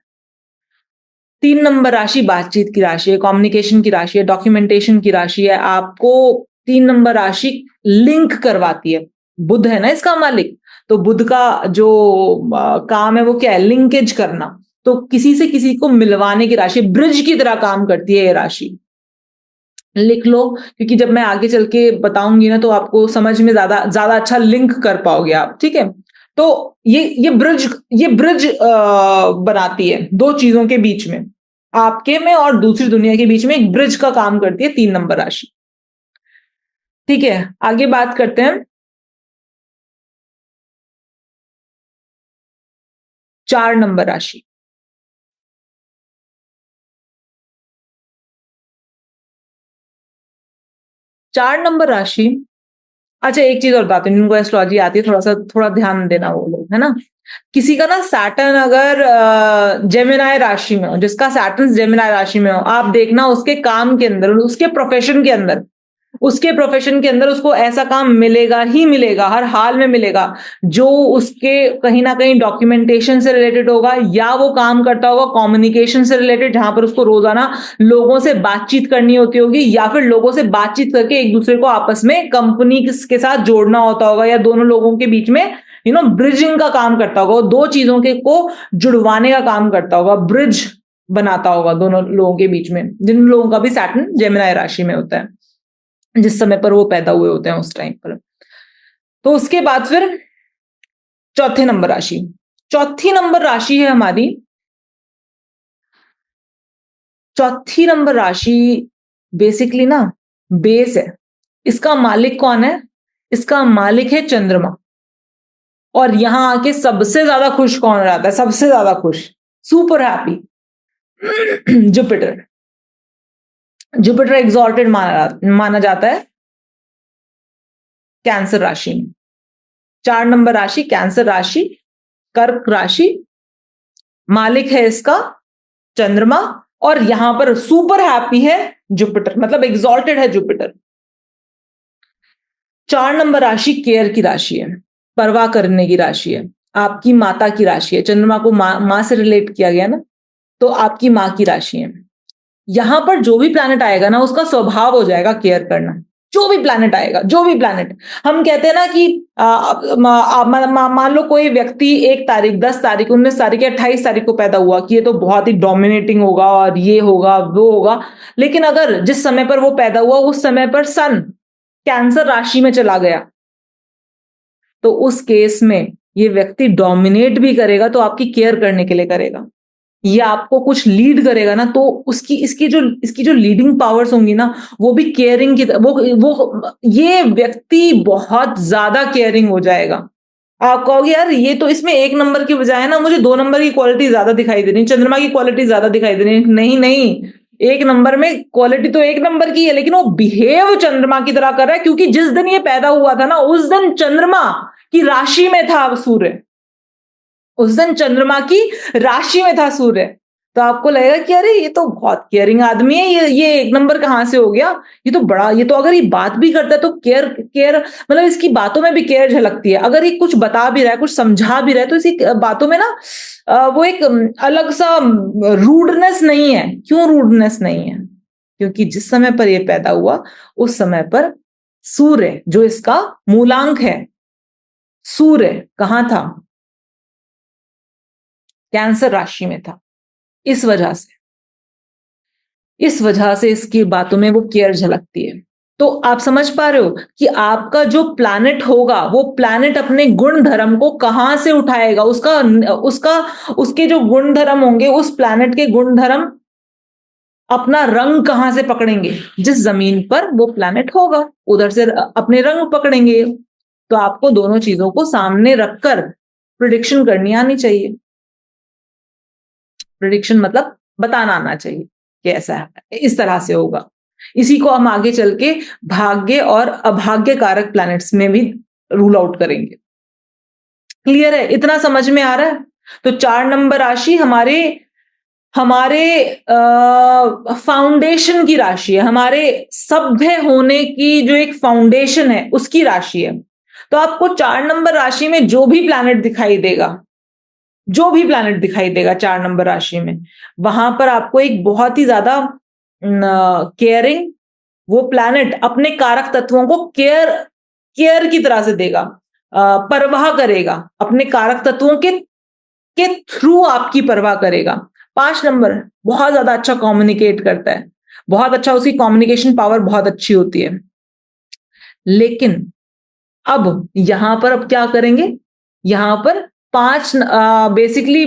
3 नंबर राशि बातचीत की राशि है, कम्युनिकेशन की राशि है, डॉक्यूमेंटेशन की राशि है। आपको 3 नंबर राशि लिंक करवाती है। बुध है ना इसका मालिक, तो बुध का जो काम है वो क्या है? लिंकेज करना। तो किसी से किसी को मिलवाने की राशि, ब्रिज की तरह काम करती है ये राशि। लिख लो, क्योंकि जब मैं आगे चल के बताऊंगी ना तो आपको समझ में ज्यादा ज्यादा अच्छा लिंक कर पाओगे आप, ठीक है। तो ये ब्रिज बनाती है दो चीजों के बीच में, आपके में और दूसरी दुनिया के बीच में एक ब्रिज का काम करती है 3 नंबर राशि। ठीक है, आगे बात करते हैं 4 नंबर राशि। 4 नंबर राशि, अच्छा एक चीज और बताती हूँ, जिनको एस्ट्रोलॉजी आती है थोड़ा ध्यान देना वो लोग, है ना। किसी का ना सैटर्न अगर जेमिनाई राशि में हो, जिसका सैटर्न जेमिनाई राशि में हो, आप देखना उसके काम के अंदर, उसके प्रोफेशन के अंदर उसको ऐसा काम मिलेगा ही मिलेगा, हर हाल में मिलेगा, जो उसके कहीं ना कहीं डॉक्यूमेंटेशन से रिलेटेड होगा, या वो काम करता होगा कम्युनिकेशन से रिलेटेड, जहां पर उसको रोजाना लोगों से बातचीत करनी होती होगी, या फिर लोगों से बातचीत करके एक दूसरे को आपस में कंपनी के साथ जोड़ना होता होगा, या दोनों लोगों के बीच में ब्रिजिंग का काम करता होगा, दो चीजों के को जुड़वाने का काम करता होगा, ब्रिज बनाता होगा दोनों लोगों के बीच में, जिन लोगों का भी सैटर्न जेमिनाई राशि में होता है, जिस समय पर वो पैदा हुए होते हैं उस टाइम पर। तो उसके बाद फिर चौथे नंबर राशि, चौथी नंबर राशि है हमारी, चौथी नंबर राशि बेसिकली ना बेस है। इसका मालिक कौन है? इसका मालिक है चंद्रमा। और यहां आके सबसे ज्यादा खुश कौन रहता है? सबसे ज्यादा खुश, super happy, Jupiter. Jupiter exalted माना जाता है कैंसर राशि में। 4 नंबर राशि कैंसर राशि, कर्क राशि, मालिक है इसका चंद्रमा, और यहां पर सुपर हैप्पी है जुपिटर, मतलब एग्जॉल्टेड है जुपिटर। 4 नंबर राशि केयर की राशि है, परवाह करने की राशि है, आपकी माता की राशि है। चंद्रमा को मां से रिलेट किया गया ना, तो आपकी मां की राशि है। यहां पर जो भी प्लैनेट आएगा ना, उसका स्वभाव हो जाएगा केयर करना। जो भी प्लैनेट आएगा, जो भी प्लैनेट, हम कहते हैं ना कि मान लो कोई व्यक्ति 1 तारीख, 10 तारीख, 19 तारीख या 28 तारीख को पैदा हुआ, कि ये तो बहुत ही डोमिनेटिंग होगा और ये होगा वो होगा, लेकिन अगर जिस समय पर वो पैदा हुआ उस समय पर सन कैंसर राशि में चला गया, तो उस केस में ये व्यक्ति डोमिनेट भी करेगा तो आपकी केयर करने के लिए करेगा, ये आपको कुछ लीड करेगा ना, तो उसकी इसकी जो लीडिंग पावर्स होंगी ना, वो भी केयरिंग की, वो ये व्यक्ति बहुत ज्यादा केयरिंग हो जाएगा। आप कहोगे यार ये तो इसमें 1 नंबर की बजाय ना मुझे 2 नंबर की क्वालिटी ज्यादा दिखाई दे रही, चंद्रमा की क्वालिटी ज्यादा दिखाई दे रही। नहीं नहीं, 1 नंबर में क्वालिटी तो 1 नंबर की है, लेकिन वो बिहेव चंद्रमा की तरह कर रहा है, क्योंकि जिस दिन ये पैदा हुआ था ना, उस दिन चंद्रमा की राशि में था सूर्य, उस दिन चंद्रमा की राशि में था सूर्य। तो आपको लगेगा कि अरे ये तो बहुत केयरिंग आदमी है, ये 1 नंबर कहां से हो गया, ये तो बड़ा, ये तो अगर ये बात भी करता है तो केयर केयर, मतलब इसकी बातों में भी केयर झलकती है। अगर ये कुछ बता भी रहा है, कुछ समझा भी रहा है, तो इसी बातों में ना वो एक अलग सा रूडनेस नहीं है। क्यों रूडनेस नहीं है? क्योंकि जिस समय पर ये पैदा हुआ उस समय पर सूर्य, जो इसका मूलांक है, सूर्य कहां था? कैंसर राशि में था। इस वजह से इसकी बातों में वो केयर झलकती है। तो आप समझ पा रहे हो कि आपका जो प्लैनेट होगा, वो प्लैनेट अपने गुण धर्म को कहां से उठाएगा, उसका उसका उसके जो गुण धर्म होंगे, उस प्लैनेट के गुण धर्म अपना रंग कहां से पकड़ेंगे? जिस जमीन पर वो प्लैनेट होगा उधर से अपने रंग पकड़ेंगे। तो आपको दोनों चीजों को सामने रखकर प्रिडिक्शन करनी आनी चाहिए। प्रिडिक्शन मतलब बताना आना चाहिए कि ऐसा है, इस तरह से होगा। इसी को हम आगे चल के भाग्य और अभाग्य कारक प्लैनेट्स में भी रूल आउट करेंगे। क्लियर है? इतना समझ में आ रहा है? तो 4 नंबर राशि हमारे हमारे फाउंडेशन की राशि है, हमारे सभ्य होने की जो एक फाउंडेशन है उसकी राशि है। तो आपको 4 नंबर राशि में जो भी प्लैनेट दिखाई देगा, 4 नंबर राशि में, वहां पर आपको एक बहुत ही ज्यादा केयरिंग, वो प्लैनेट अपने कारक तत्वों को केयर केयर की तरह से देगा, परवाह करेगा, अपने कारक तत्वों के थ्रू आपकी परवाह करेगा। 5 नंबर बहुत ज्यादा अच्छा कम्युनिकेट करता है, बहुत अच्छा, उसकी कम्युनिकेशन पावर बहुत अच्छी होती है। लेकिन अब यहां पर अब क्या करेंगे, यहां पर 5 बेसिकली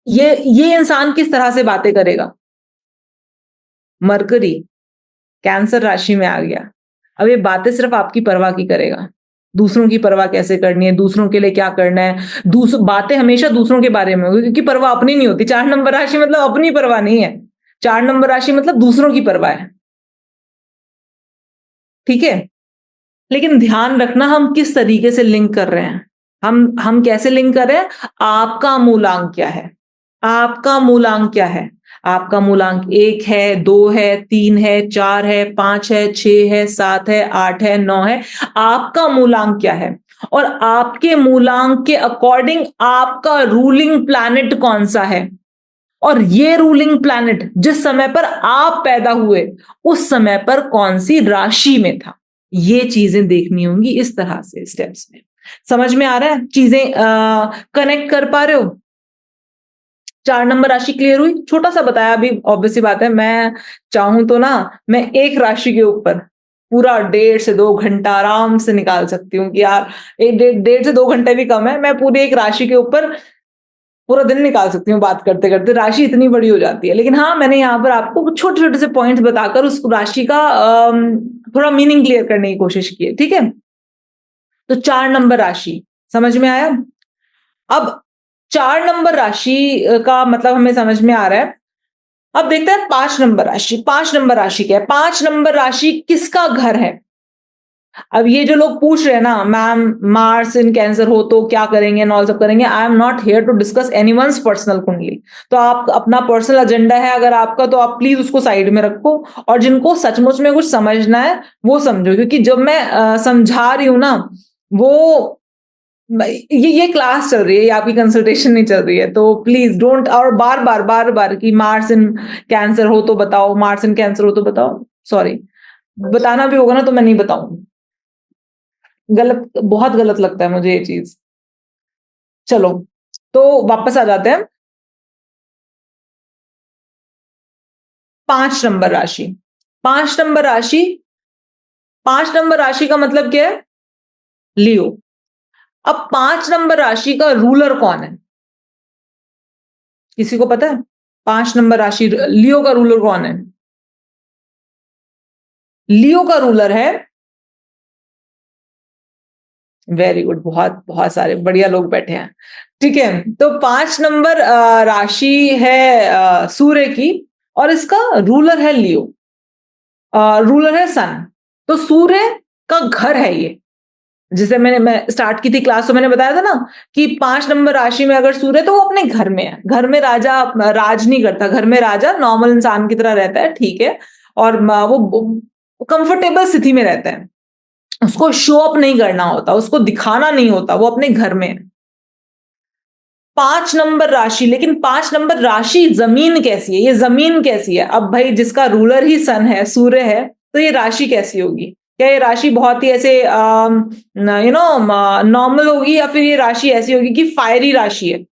ये इंसान किस तरह से बातें करेगा? मरकरी कैंसर राशि में आ गया। अब ये बातें सिर्फ आपकी परवाह की करेगा, दूसरों की परवाह कैसे करनी है, दूसरों के लिए क्या करना है, बातें हमेशा दूसरों के बारे में होगी, क्योंकि परवाह अपनी नहीं होती। 4 नंबर राशि मतलब अपनी परवाह नहीं है, 4 नंबर राशि मतलब दूसरों की परवाह है। ठीक है, लेकिन ध्यान रखना हम किस तरीके से लिंक कर रहे हैं, हम कैसे लिंक कर रहे हैं। आपका मूलांक क्या है, आपका मूलांक क्या है? आपका मूलांक 1 है, 2 है, 3 है, 4 है, 5 है, 6 है, 7 है, 8 है, 9 है। आपका मूलांक क्या है? और आपके मूलांक के अकॉर्डिंग आपका रूलिंग प्लैनेट कौन सा है, और ये रूलिंग प्लैनेट जिस समय पर आप पैदा हुए उस समय पर कौन सी राशि में था। ये चीजें देखनी होंगी इस तरह से स्टेप्स में। समझ में आ रहा है? चीजें कनेक्ट कर पा रहे हो? 4 नंबर राशि क्लियर हुई? छोटा सा बताया अभी, ऑब्वियसली बात है, मैं चाहूं तो ना मैं एक राशि के ऊपर पूरा 1.5 से 2 घंटा आराम से निकाल सकती हूँ कि यार, एक 1.5 से 2 घंटे भी कम है, मैं पूरी एक राशि के ऊपर पूरा दिन निकाल सकती हूँ बात करते करते, राशि इतनी बड़ी हो जाती है। लेकिन हाँ, मैंने यहाँ पर आपको छोटे छोटे से पॉइंट्स बताकर उस राशि का थोड़ा मीनिंग क्लियर करने की कोशिश की है। ठीक है, तो 4 नंबर राशि समझ में आया। अब 4 नंबर राशि का मतलब हमें समझ में आ रहा है। अब देखते हैं 5 नंबर राशि। 5 नंबर राशि क्या है? 5 नंबर राशि किसका घर है? अब ये जो लोग पूछ रहे हैं ना, मैम मार्स इन कैंसर हो तो क्या करेंगे एंड ऑल सब करेंगे, I am not here to discuss anyone's personal kundli. तो आप अपना पर्सनल एजेंडा है अगर आपका, तो आप प्लीज उसको साइड में रखो, और जिनको सचमुच में कुछ समझना है वो समझो। क्योंकि जब मैं समझा रही हूं ना, वो ये क्लास चल रही है, ये आपकी कंसल्टेशन नहीं चल रही है, तो प्लीज डोंट, और बार बार कि मार्स इन कैंसर हो तो बताओ, मार्स इन कैंसर हो तो बताओ। सॉरी, बताना भी होगा ना तो मैं नहीं बताऊंगी, गलत, बहुत गलत लगता है मुझे ये चीज। चलो, तो वापस आ जाते हैं। 5 नंबर राशि, 5 नंबर राशि, 5 नंबर राशि का मतलब क्या है? लियो। अब 5 नंबर राशि का रूलर कौन है? किसी को पता है? 5 नंबर राशि लियो का रूलर कौन है? लियो का रूलर है, वेरी गुड, बहुत बहुत सारे बढ़िया लोग बैठे हैं। ठीक है, तो 5 नंबर राशि है सूर्य की, और इसका रूलर है लियो, रूलर है सन। तो सूर्य का घर है ये। जिसे मैं स्टार्ट की थी क्लास, तो मैंने बताया था ना कि 5 नंबर राशि में अगर सूर्य, तो वो अपने घर में है। घर में राजा राज नहीं करता, घर में राजा नॉर्मल इंसान की तरह रहता है, ठीक है, और वो कंफर्टेबल स्थिति में रहता है, उसको शो अप नहीं करना होता, उसको दिखाना नहीं होता, वो अपने घर में है। 5 नंबर राशि, लेकिन 5 नंबर राशि जमीन कैसी है? ये जमीन कैसी है? अब भाई जिसका रूलर ही सन है, सूर्य है, तो ये राशि कैसी होगी? क्या ये राशि बहुत ही ऐसे नॉर्मल होगी, या फिर ये राशि ऐसी होगी कि फायरी राशि है?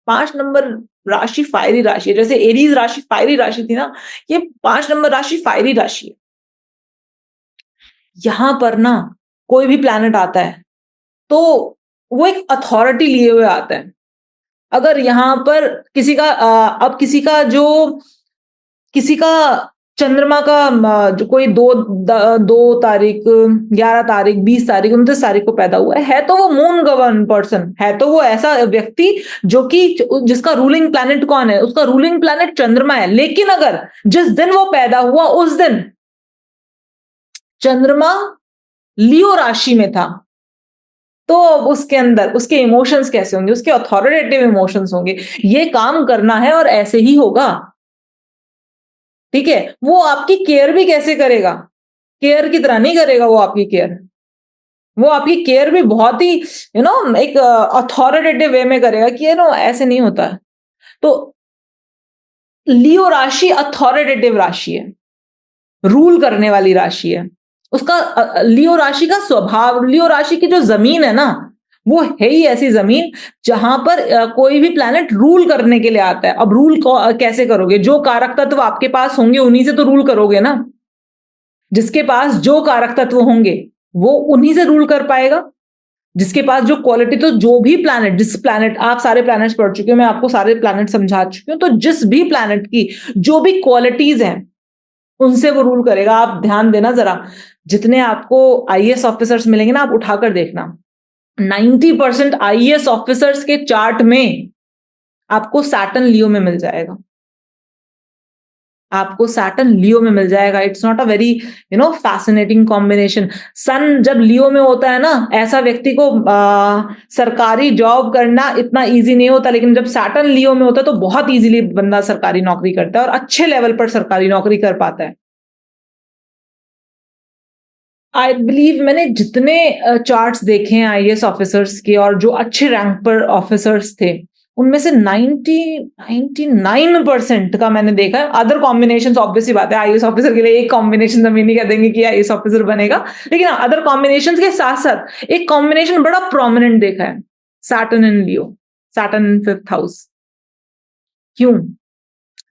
5 नंबर राशि फायरी राशि है, जैसे एरीज राशि फायरी राशि थी ना, ये 5 नंबर राशि फायरी राशि है। यहां पर ना कोई भी प्लैनेट आता है तो वो एक अथॉरिटी लिए हुए आता है। अगर यहां पर किसी का अब किसी का चंद्रमा का जो कोई 2 तारीख, 11 तारीख, 20 तारीख, 29 तारीख को पैदा हुआ है तो वो मून गवर्न पर्सन है, तो वो ऐसा व्यक्ति जो कि जिसका रूलिंग प्लैनेट कौन है? उसका रूलिंग प्लैनेट चंद्रमा है। लेकिन अगर जिस दिन वो पैदा हुआ उस दिन चंद्रमा लियो राशि में था, तो उसके अंदर उसके इमोशंस कैसे होंगे? उसके अथॉरिटेटिव इमोशंस होंगे, ये काम करना है और ऐसे ही होगा। ठीक है, वो आपकी केयर भी कैसे करेगा? केयर की तरह नहीं करेगा वो आपकी केयर, वो आपकी केयर भी बहुत ही एक अथॉरिटेटिव वे में करेगा कि ऐसे नहीं होता है। तो लियो राशि अथॉरिटेटिव राशि है, रूल करने वाली राशि है। उसका लियो राशि का स्वभाव, लियो राशि की जो जमीन है ना, वो है ही ऐसी जमीन जहां पर कोई भी प्लैनेट रूल करने के लिए आता है। अब रूल कैसे करोगे? जो कारक तत्व आपके पास होंगे उन्हीं से तो रूल करोगे ना। जिसके पास जो कारक तत्व होंगे वो उन्हीं से रूल कर पाएगा। जिसके पास जो क्वालिटी, तो जो भी प्लैनेट, जिस प्लैनेट, आप सारे प्लैनेट्स पढ़ चुके हो, मैं आपको सारे प्लैनेट समझा चुकी हूं, तो जिस भी प्लैनेट की जो भी क्वालिटीज हैं उनसे वो रूल करेगा। आप ध्यान देना जरा, जितने आपको आईएएस ऑफिसर्स मिलेंगे ना, आप उठाकर देखना, 90% आईएएस ऑफिसर्स के चार्ट में आपको सैटर्न लियो में मिल जाएगा। आपको सैटर्न लियो में मिल जाएगा। It's not a very fascinating combination. Sun जब लियो में होता है ना, ऐसा व्यक्ति को सरकारी जॉब करना इतना इजी नहीं होता, लेकिन जब सैटर्न लियो में होता है तो बहुत इजीली बंदा सरकारी नौकरी करता है और अच्छे लेवल पर सरकारी नौकरी कर पाता है। आई बिलीव मैंने जितने चार्ट्स देखे हैं आईएएस ऑफिसर्स के और जो अच्छे रैंक पर ऑफिसर्स थे, उनमें से 99% का मैंने देखा है। अदर कॉम्बिनेशंस ऑब्वियसली बात है, आईएएस ऑफिसर के लिए एक कॉम्बिनेशन जमीन नहीं कह देंगे कि आईएएस ऑफिसर बनेगा, लेकिन अदर कॉम्बिनेशंस के साथ साथ एक कॉम्बिनेशन बड़ा प्रोमिनेंट देखा है, Saturn and Leo, Saturn in 5th house. क्यों?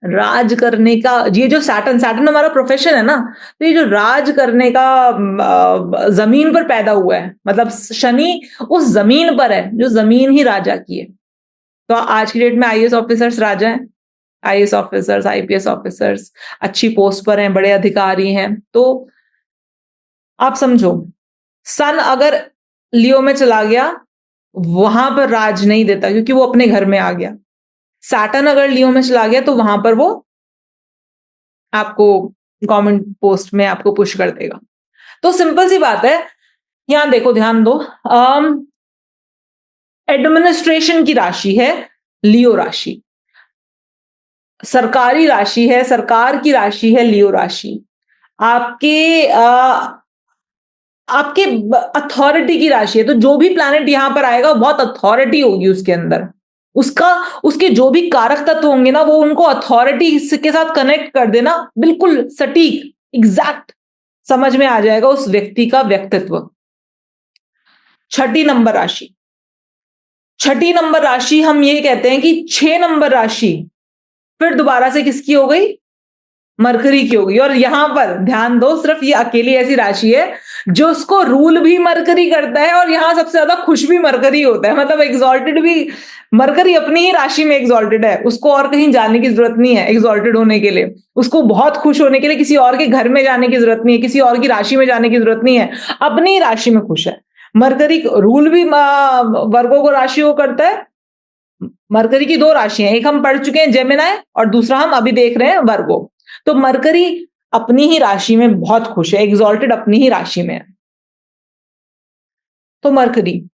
राज करने का, ये जो सैटर्न सैटर्न हमारा प्रोफेशन है ना, तो ये जो राज करने का जमीन पर पैदा हुआ है, मतलब शनि उस जमीन पर है जो जमीन ही राजा की है। तो आज की डेट में आईएएस ऑफिसर्स राजा हैं, आईएएस ऑफिसर्स, आईपीएस ऑफिसर्स अच्छी पोस्ट पर हैं, बड़े अधिकारी हैं। तो आप समझो, सन अगर लियो में चला गया, वहां पर राज नहीं देता क्योंकि वो अपने घर में आ गया। सैटर्न अगर लियो में चला गया तो वहां पर वो आपको गवर्नमेंट पोस्ट में आपको पुश कर देगा। तो सिंपल सी बात है, यहां देखो, ध्यान दो, एडमिनिस्ट्रेशन की राशि है लियो राशि, सरकारी राशि है, सरकार की राशि है लियो राशि, आपके आपके अथॉरिटी की राशि है। तो जो भी प्लैनेट यहां पर आएगा बहुत अथॉरिटी होगी उसके अंदर, उसका उसके जो भी कारक तत्व होंगे ना, वो उनको अथॉरिटी के साथ कनेक्ट कर देना, बिल्कुल सटीक एग्जैक्ट समझ में आ जाएगा उस व्यक्ति का व्यक्तित्व। छठी नंबर राशि, छठी नंबर राशि हम ये कहते हैं कि 6 नंबर राशि फिर दोबारा से किसकी हो गई? मरकरी की हो गई। और यहां पर ध्यान दो, सिर्फ ये अकेली ऐसी राशि है जो उसको रूल भी मरकरी करता है और यहां सबसे ज्यादा खुश भी मरकरी होता है, मतलब एग्जॉल्टेड भी मरकरी अपनी ही राशि में एग्जॉल्टेड है, उसको और कहीं जाने की जरूरत नहीं है एग्जॉल्टेड होने के लिए, उसको बहुत खुश होने के लिए किसी और के घर में जाने की जरूरत नहीं है, किसी और की राशि में जाने की जरूरत नहीं है, अपनी ही राशि में खुश है। मरकरी रूल भी वर्गों को राशि को करता है। मरकरी की 2 राशियां, एक हम पढ़ चुके हैं जेमिनाई और दूसरा हम अभी देख रहे हैं वर्गो। तो मरकरी अपनी ही राशि में बहुत खुश है, एग्जॉल्टेड अपनी ही राशि में है। तो मरकरी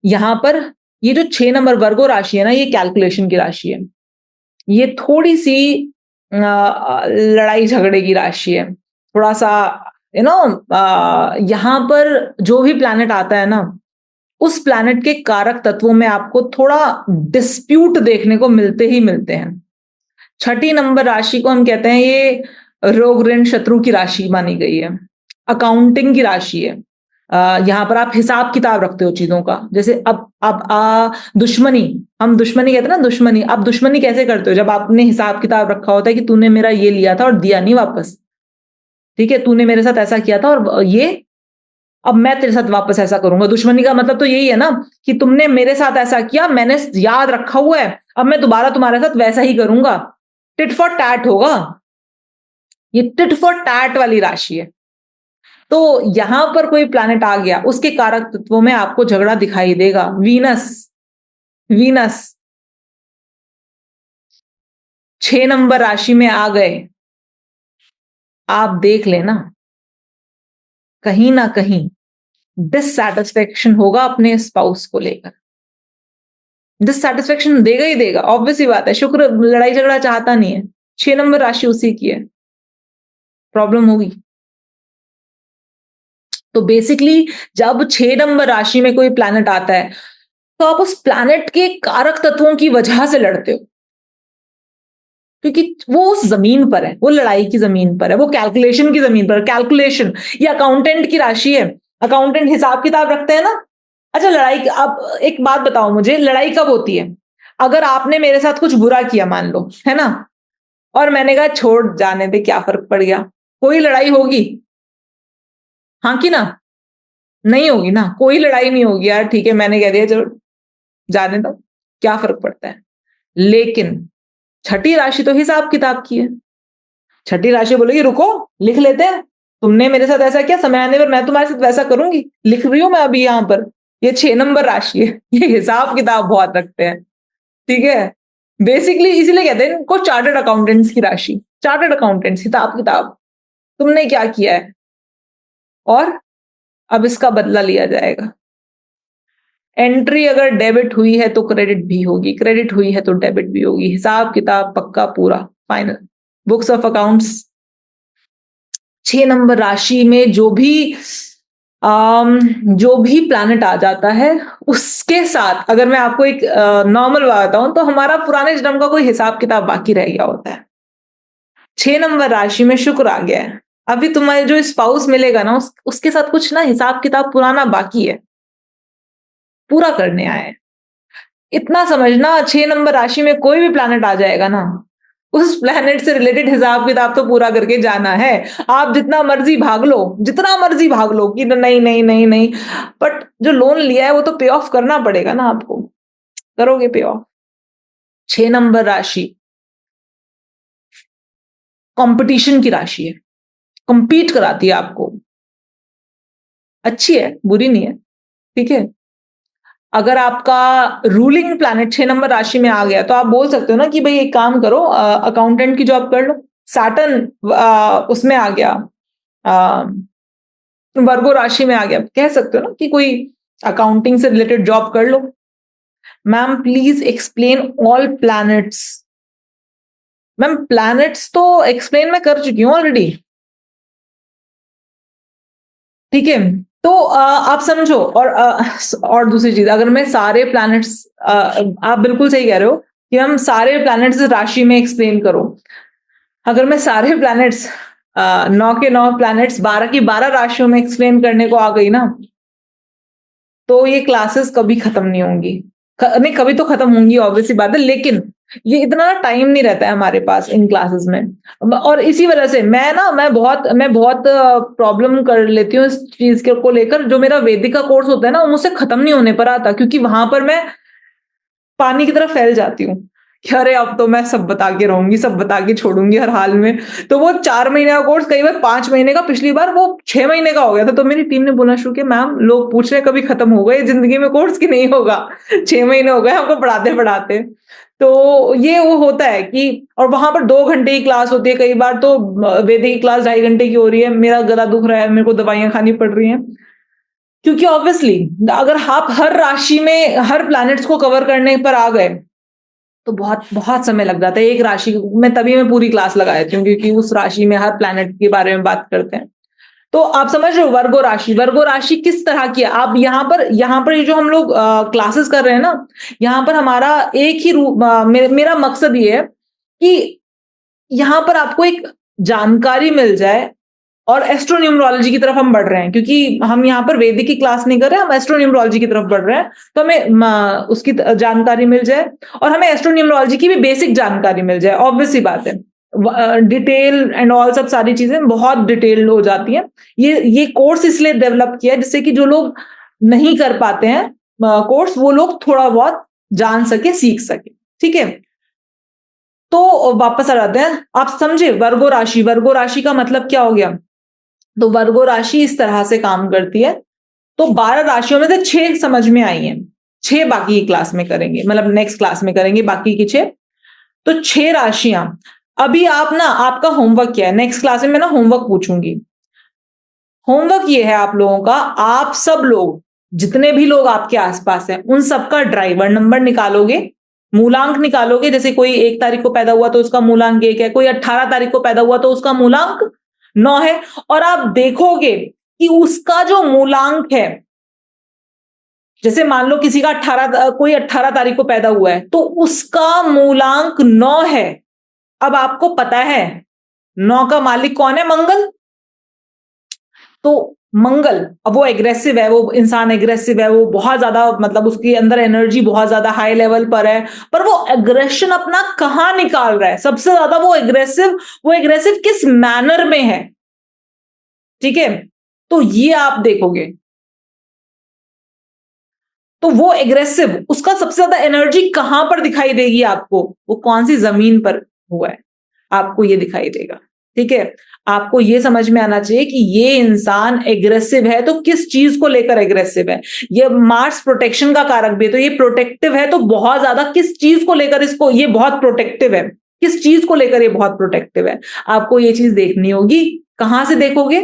यहां पर ये जो 6 नंबर वर्गो राशि है ना, ये कैलकुलेशन की राशि है, ये थोड़ी सी लड़ाई झगड़े की राशि है, थोड़ा सा यहां पर जो भी प्लैनेट आता है ना, उस प्लैनेट के कारक तत्वों में आपको थोड़ा डिस्प्यूट देखने को मिलते ही मिलते हैं। छठी नंबर राशि को हम कहते हैं ये रोग ऋण शत्रु की राशि मानी गई है, अकाउंटिंग की राशि है। यहां पर आप हिसाब किताब रखते हो चीजों का, जैसे अब दुश्मनी, हम दुश्मनी कहते हैं ना, दुश्मनी, अब दुश्मनी कैसे करते हो? जब आपने हिसाब किताब रखा होता है कि तूने मेरा ये लिया था और दिया नहीं वापस, ठीक है, तूने मेरे साथ ऐसा किया था और ये अब मैं तेरे साथ वापस ऐसा करूंगा। दुश्मनी का मतलब तो यही है ना कि तुमने मेरे साथ ऐसा किया, मैंने याद रखा हुआ है, अब मैं दोबारा तुम्हारे साथ वैसा ही करूंगा, टिट फॉर टैट होगा। ये टिट फॉर टैट वाली राशि है। तो यहां पर कोई प्लैनेट आ गया, उसके कारक तत्वों में आपको झगड़ा दिखाई देगा। वीनस, वीनस 6 नंबर राशि में आ गए, आप देख लेना कहीं ना कहीं डिससैटिस्फैक्शन होगा अपने स्पाउस को लेकर, डिससैटिस्फैक्शन देगा ही देगा, ऑब्वियस ही बात है। शुक्र लड़ाई झगड़ा चाहता नहीं है, 6 नंबर राशि उसी की है, प्रॉब्लम होगी। तो बेसिकली जब 6 नंबर राशि में कोई प्लैनेट आता है तो आप उस प्लैनेट के कारक तत्वों की वजह से लड़ते हो, क्योंकि वो उस जमीन पर है, वो लड़ाई की जमीन पर है, वो कैलकुलेशन की जमीन पर। कैलकुलेशन ये अकाउंटेंट की राशि है, अकाउंटेंट हिसाब किताब रखते हैं ना, अच्छा, लड़ाई, अब एक बात बताओ मुझे, लड़ाई कब होती है? अगर आपने मेरे साथ कुछ बुरा किया मान लो, है ना, और मैंने कहा छोड़ जाने दे, क्या फर्क पड़ गया, कोई लड़ाई होगी? हाँ कि ना? नहीं होगी ना, कोई लड़ाई नहीं होगी यार, ठीक है मैंने कह दिया चलो जाने दो, क्या फर्क पड़ता है। लेकिन छठी राशि तो हिसाब किताब की है। छठी राशि बोलेगी रुको, लिख लेते हैं, तुमने मेरे साथ ऐसा किया, समय आने पर मैं तुम्हारे साथ वैसा करूंगी, लिख रही हूं मैं अभी यहां पर। ये 6 नंबर राशि है, ये हिसाब किताब बहुत रखते हैं, ठीक है। बेसिकली इसीलिए कहते हैं इनको चार्टर्ड अकाउंटेंट्स की राशि, चार्टर्ड अकाउंटेंट्स, हिसाब किताब, तुमने क्या किया है और अब इसका बदला लिया जाएगा। एंट्री अगर डेबिट हुई है तो क्रेडिट भी होगी, क्रेडिट हुई है तो डेबिट भी होगी, हिसाब किताब पक्का पूरा final. Books of accounts. 6 number राशि में जो भी प्लैनेट आ जाता है उसके साथ, अगर मैं आपको एक नॉर्मल बात बताऊं तो हमारा पुराने जन्म का कोई हिसाब किताब बाकी रह गया होता है। 6 नंबर राशि में शुक्र आ गया है, अभी तुम्हारे जो स्पाउस मिलेगा ना उसके साथ कुछ ना हिसाब किताब पुराना बाकी है, पूरा करने आए हैं। इतना समझना, 6 नंबर राशि में कोई भी प्लैनेट आ जाएगा ना, उस प्लैनेट से रिलेटेड हिसाब किताब तो पूरा करके जाना है। आप जितना मर्जी भाग लो, जितना मर्जी भाग लो कि नहीं नहीं नहीं नहीं, बट जो लोन लिया है वो तो पे ऑफ करना पड़ेगा ना आपको, करोगे पे ऑफ। 6 नंबर राशि कंपटीशन की राशि है, compete कराती है आपको, अच्छी है बुरी नहीं है, ठीक है। अगर आपका रूलिंग प्लैनेट 6 नंबर राशि में आ गया तो आप बोल सकते हो ना कि भाई एक काम करो, अकाउंटेंट की जॉब कर लो। सैटर्न उसमें आ गया, वर्गो राशि में आ गया, कह सकते हो ना कि कोई अकाउंटिंग से रिलेटेड जॉब कर लो। Ma'am please explain all planets. Ma'am planets तो एक्सप्लेन मैं कर चुकी हूँ ऑलरेडी, ठीक है। तो आप समझो, और दूसरी चीज, अगर मैं सारे प्लैनेट्स, आप बिल्कुल सही कह रहे हो कि हम सारे प्लैनेट्स राशि में एक्सप्लेन करो। अगर मैं सारे प्लैनेट्स, 9 के 9 प्लैनेट्स 12 की 12 राशियों में एक्सप्लेन करने को आ गई ना, तो ये क्लासेस कभी खत्म नहीं होंगी। नहीं, कभी तो खत्म होंगी ऑब्वियसली बात है, लेकिन ये इतना टाइम नहीं रहता है हमारे पास इन क्लासेस में। और इसी वजह से मैं बहुत प्रॉब्लम कर लेती हूँ इस चीज के को लेकर। जो मेरा वेदिक का कोर्स होता है ना, वो मुझसे खत्म नहीं होने पर आता, क्योंकि वहां पर मैं पानी की तरह फैल जाती हूँ कि अरे अब तो मैं सब बता के रहूंगी, सब बता के छोड़ूंगी हर हाल में। तो वो 4 महीने का कोर्स कई बार 5 महीने का, पिछली बार वो 6 महीने का हो गया था। तो मेरी टीम ने बोलना शुरू किया, मैम लोग पूछ रहे हैं कभी खत्म होगा ये जिंदगी में कोर्स की? नहीं होगा, 6 महीने हो गए हमको पढ़ाते पढ़ाते। तो ये वो होता है कि, और वहां पर 2 घंटे की क्लास होती है, कई बार तो वैदिक की क्लास 2.5 घंटे की हो रही है, मेरा गला दुख रहा है, मेरे को दवाइयां खानी पड़ रही हैं। क्योंकि ऑब्वियसली अगर आप हर राशि में हर प्लैनेट्स को कवर करने पर आ गए तो बहुत बहुत समय लग जाता है एक राशि में। तभी मैं पूरी क्लास लगा देती हूँ, क्योंकि उस राशि में हर प्लैनेट के बारे में बात करते हैं। तो आप समझ रहे हो, वर्गो राशि, वर्गो राशि किस तरह की है। आप यहाँ पर ये जो हम लोग क्लासेस कर रहे हैं ना, यहाँ पर हमारा एक ही रूप, मेरा मकसद ये है कि यहाँ पर आपको एक जानकारी मिल जाए, और एस्ट्रोन्यूमरोलॉजी की तरफ हम बढ़ रहे हैं, क्योंकि हम यहाँ पर वैदिक की क्लास नहीं कर रहे हैं, हम एस्ट्रोन्यूमरोलॉजी की तरफ बढ़ रहे हैं। तो हमें उसकी जानकारी मिल जाए, और हमें एस्ट्रोन्यूमरोलॉजी की भी बेसिक जानकारी मिल जाए, ऑब्वियस सी बात है। डिटेल एंड ऑल सब सारी चीजें बहुत डिटेल्ड हो जाती हैं। ये कोर्स इसलिए डेवलप किया है जिससे कि जो लोग नहीं कर पाते हैं कोर्स, वो लोग थोड़ा बहुत जान सके, सीख सके, ठीक है। तो वापस आ जाते हैं, आप समझे वर्गो राशि, वर्गो राशि का मतलब क्या हो गया। तो वर्गो राशि इस तरह से काम करती है। तो 12 राशियों में से 6 समझ में आई हैं, 6 बाकी की क्लास में करेंगे, मतलब नेक्स्ट क्लास में करेंगे बाकी की 6। तो 6 राशियां। अभी आप ना, आपका होमवर्क क्या है, नेक्स्ट क्लास में मैं ना होमवर्क पूछूंगी। होमवर्क ये है आप लोगों का, आप सब लोग, जितने भी लोग आपके आसपास हैं, उन सबका ड्राइवर नंबर निकालोगे, मूलांक निकालोगे। जैसे कोई 1 तारीख को पैदा हुआ तो उसका मूलांक 1 है, कोई 18 तारीख को पैदा हुआ तो उसका मूलांक 9 है। और आप देखोगे कि उसका जो मूलांक है, जैसे मान लो किसी का 18, कोई 18 तारीख को पैदा हुआ है तो उसका मूलांक 9 है। अब आपको पता है 9 का मालिक कौन है? मंगल। तो मंगल, अब वो एग्रेसिव है, वो इंसान एग्रेसिव है, वो बहुत ज्यादा मतलब उसके अंदर एनर्जी बहुत ज्यादा हाई लेवल पर है, पर वो एग्रेशन अपना कहां निकाल रहा है सबसे ज्यादा? वो एग्रेसिव किस मैनर में है? ठीक है, तो ये आप देखोगे। तो वो एग्रेसिव, उसका सबसे ज्यादा एनर्जी कहां पर दिखाई देगी आपको? वो कौन सी जमीन पर हुआ है, आपको ये दिखाई देगा। ठीक है, आपको ये समझ में आना चाहिए कि ये इंसान एग्रेसिव है, तो किस चीज को लेकर एग्रेसिव है? ये मार्स प्रोटेक्शन का कारक भी है, तो ये प्रोटेक्टिव है, तो बहुत ज्यादा किस चीज को लेकर इसको ये बहुत प्रोटेक्टिव है? किस चीज को लेकर ये बहुत प्रोटेक्टिव है? आपको ये चीज देखनी होगी। कहां से देखोगे?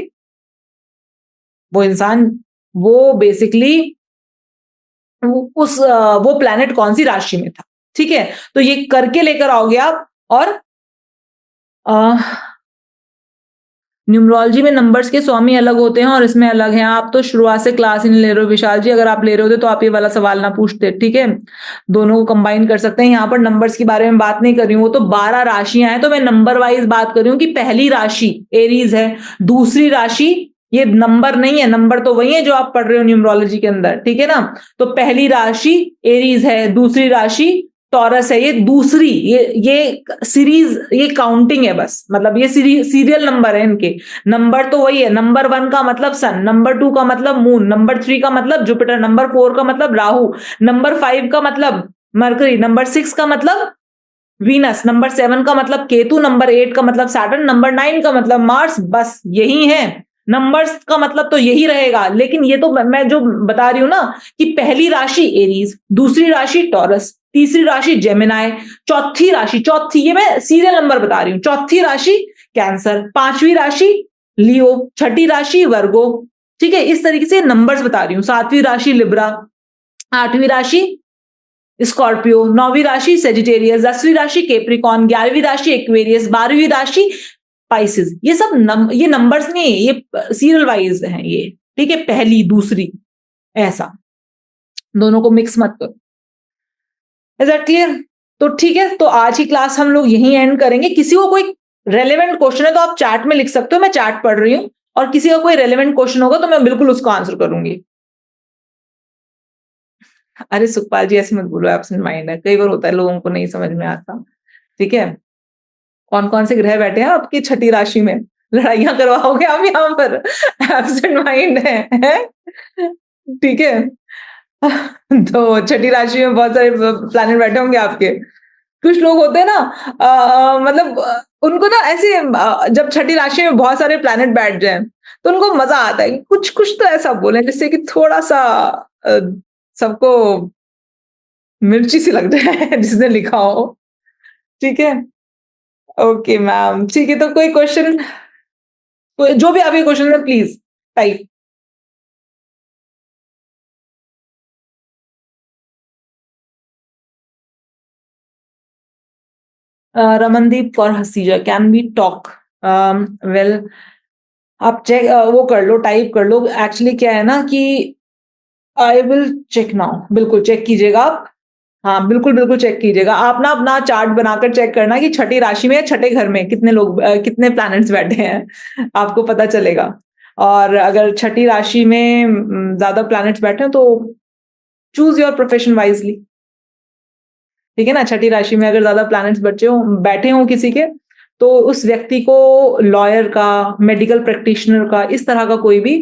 वो इंसान, वो बेसिकली वो प्लैनेट कौन सी राशि में था। ठीक है, तो ये करके लेकर आओगे आप। और न्यूमरोलॉजी में नंबर्स के स्वामी अलग होते हैं और इसमें अलग हैं। आप तो शुरुआत से क्लास ही नहीं ले रहे हो विशाल जी, अगर आप ले रहे होते तो आप ये वाला सवाल ना पूछते। ठीक है, दोनों को कंबाइन कर सकते हैं। यहाँ पर नंबर्स के बारे में बात नहीं कर रही हूँ, वो तो 12 राशियां हैं, तो मैं नंबर वाइज बात कर रही हूँ कि पहली राशि एरीज है, दूसरी राशि, ये नंबर नहीं है, नंबर तो वही है जो आप पढ़ रहे हो न्यूमरोलॉजी के अंदर। ठीक है ना, तो पहली राशि एरीज है, दूसरी राशि टॉरस है। ये दूसरी, ये सीरीज, ये काउंटिंग है बस, मतलब ये सीरियल नंबर है इनके। नंबर तो वही है, नंबर 1 का मतलब सन, नंबर 2 का मतलब मून, नंबर 3 का मतलब जुपिटर, नंबर 4 का मतलब राहु, नंबर 5 का मतलब मरकरी, नंबर 6 का मतलब वीनस, नंबर 7 का मतलब केतु, नंबर 8 का मतलब सैटर्न, नंबर 9 का मतलब मार्स। बस यही है, नंबर्स का मतलब तो यही रहेगा। लेकिन ये तो मैं जो बता रही हूं ना कि पहली राशि एरीज, दूसरी राशि टॉरस, तीसरी राशि जेमिनाई, चौथी राशि, चौथी, ये मैं सीरियल नंबर बता रही हूं, चौथी राशि कैंसर, पांचवी राशि लियो, छठी राशि वर्गो। ठीक है, इस तरीके से नंबर्स बता रही हूं। सातवीं राशि लिब्रा, आठवीं राशि स्कॉर्पियो, नौवीं राशि सेजिटेरियस, 10वीं राशि केप्रिकॉन, 11वीं राशि एक्वेरियस, 12वीं राशि स्पाइसेस। ये सब ये नंबर्स नहीं, ये सीरियल वाइज हैं ये। ठीक है, पहली दूसरी ऐसा, दोनों को मिक्स मत करो। Is that clear? तो ठीक है, तो आज की क्लास हम लोग यहीं एंड करेंगे। किसी को कोई रेलेवेंट क्वेश्चन है तो आप चैट में लिख सकते हो, मैं चैट पढ़ रही हूं, और किसी का कोई रेलेवेंट क्वेश्चन होगा तो मैं बिल्कुल उसको आंसर करूंगी। अरे सुखपाल जी ऐसे मत बोलो, एब्सेंट माइंड है, कई बार होता है लोगों को नहीं समझ में आता। ठीक है, कौन कौन से ग्रह बैठे हैं आपकी छठी राशि में? लड़ाइयां करवाओगे आप यहाँ पर? एब्सेंट माइंड है? ठीक है। तो छठी राशि में बहुत सारे प्लैनेट बैठे होंगे आपके। कुछ लोग होते हैं ना, मतलब उनको ना ऐसे जब छठी राशि में बहुत सारे प्लैनेट बैठ जाए तो उनको मजा आता है। कुछ कुछ तो ऐसा बोले जिससे कि थोड़ा सा अ, सबको मिर्ची सी लग जाए जिसने लिखा हो। ठीक है, ओके मैम, ठीक है, तो कोई क्वेश्चन, जो भी आपके क्वेश्चन है प्लीज टाइप। रमनदीप और Haseja, can we talk? Well, आप चेक वो कर लो, टाइप कर लो। एक्चुअली क्या है ना कि आई विल चेक नाउ, बिल्कुल चेक कीजिएगा आप। हाँ बिल्कुल बिल्कुल चेक कीजिएगा आप ना, अपना चार्ट बनाकर चेक करना कि छठी राशि में, छठे घर में कितने लोग कितने प्लैनेट्स बैठे हैं, आपको पता चलेगा। और अगर छठी राशि में ज्यादा प्लैनेट्स बैठे हैं तो चूज योर प्रोफेशन वाइजली। ठीक है ना, छठी राशि में अगर ज्यादा प्लैनेट्स बचे हो, बैठे हो किसी के, तो उस व्यक्ति को लॉयर का, मेडिकल प्रैक्टिशनर का, इस तरह का कोई भी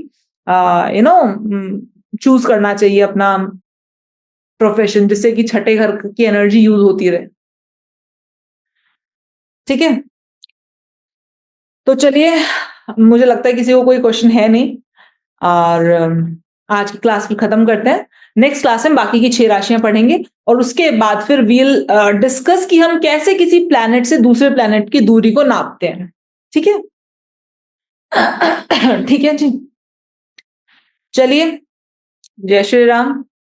चूज करना चाहिए अपना प्रोफेशन, जिससे कि छठे घर की एनर्जी यूज होती रहे। ठीक है, तो चलिए, मुझे लगता है किसी को कोई क्वेश्चन है नहीं, और आज की क्लास को खत्म करते हैं। नेक्स्ट क्लास में बाकी की 6 राशियां पढ़ेंगे, और उसके बाद फिर वील डिस्कस कि हम कैसे किसी प्लैनेट से दूसरे प्लैनेट की दूरी को नापते हैं। ठीक है? ठीक है जी, चलिए, जय श्री राम।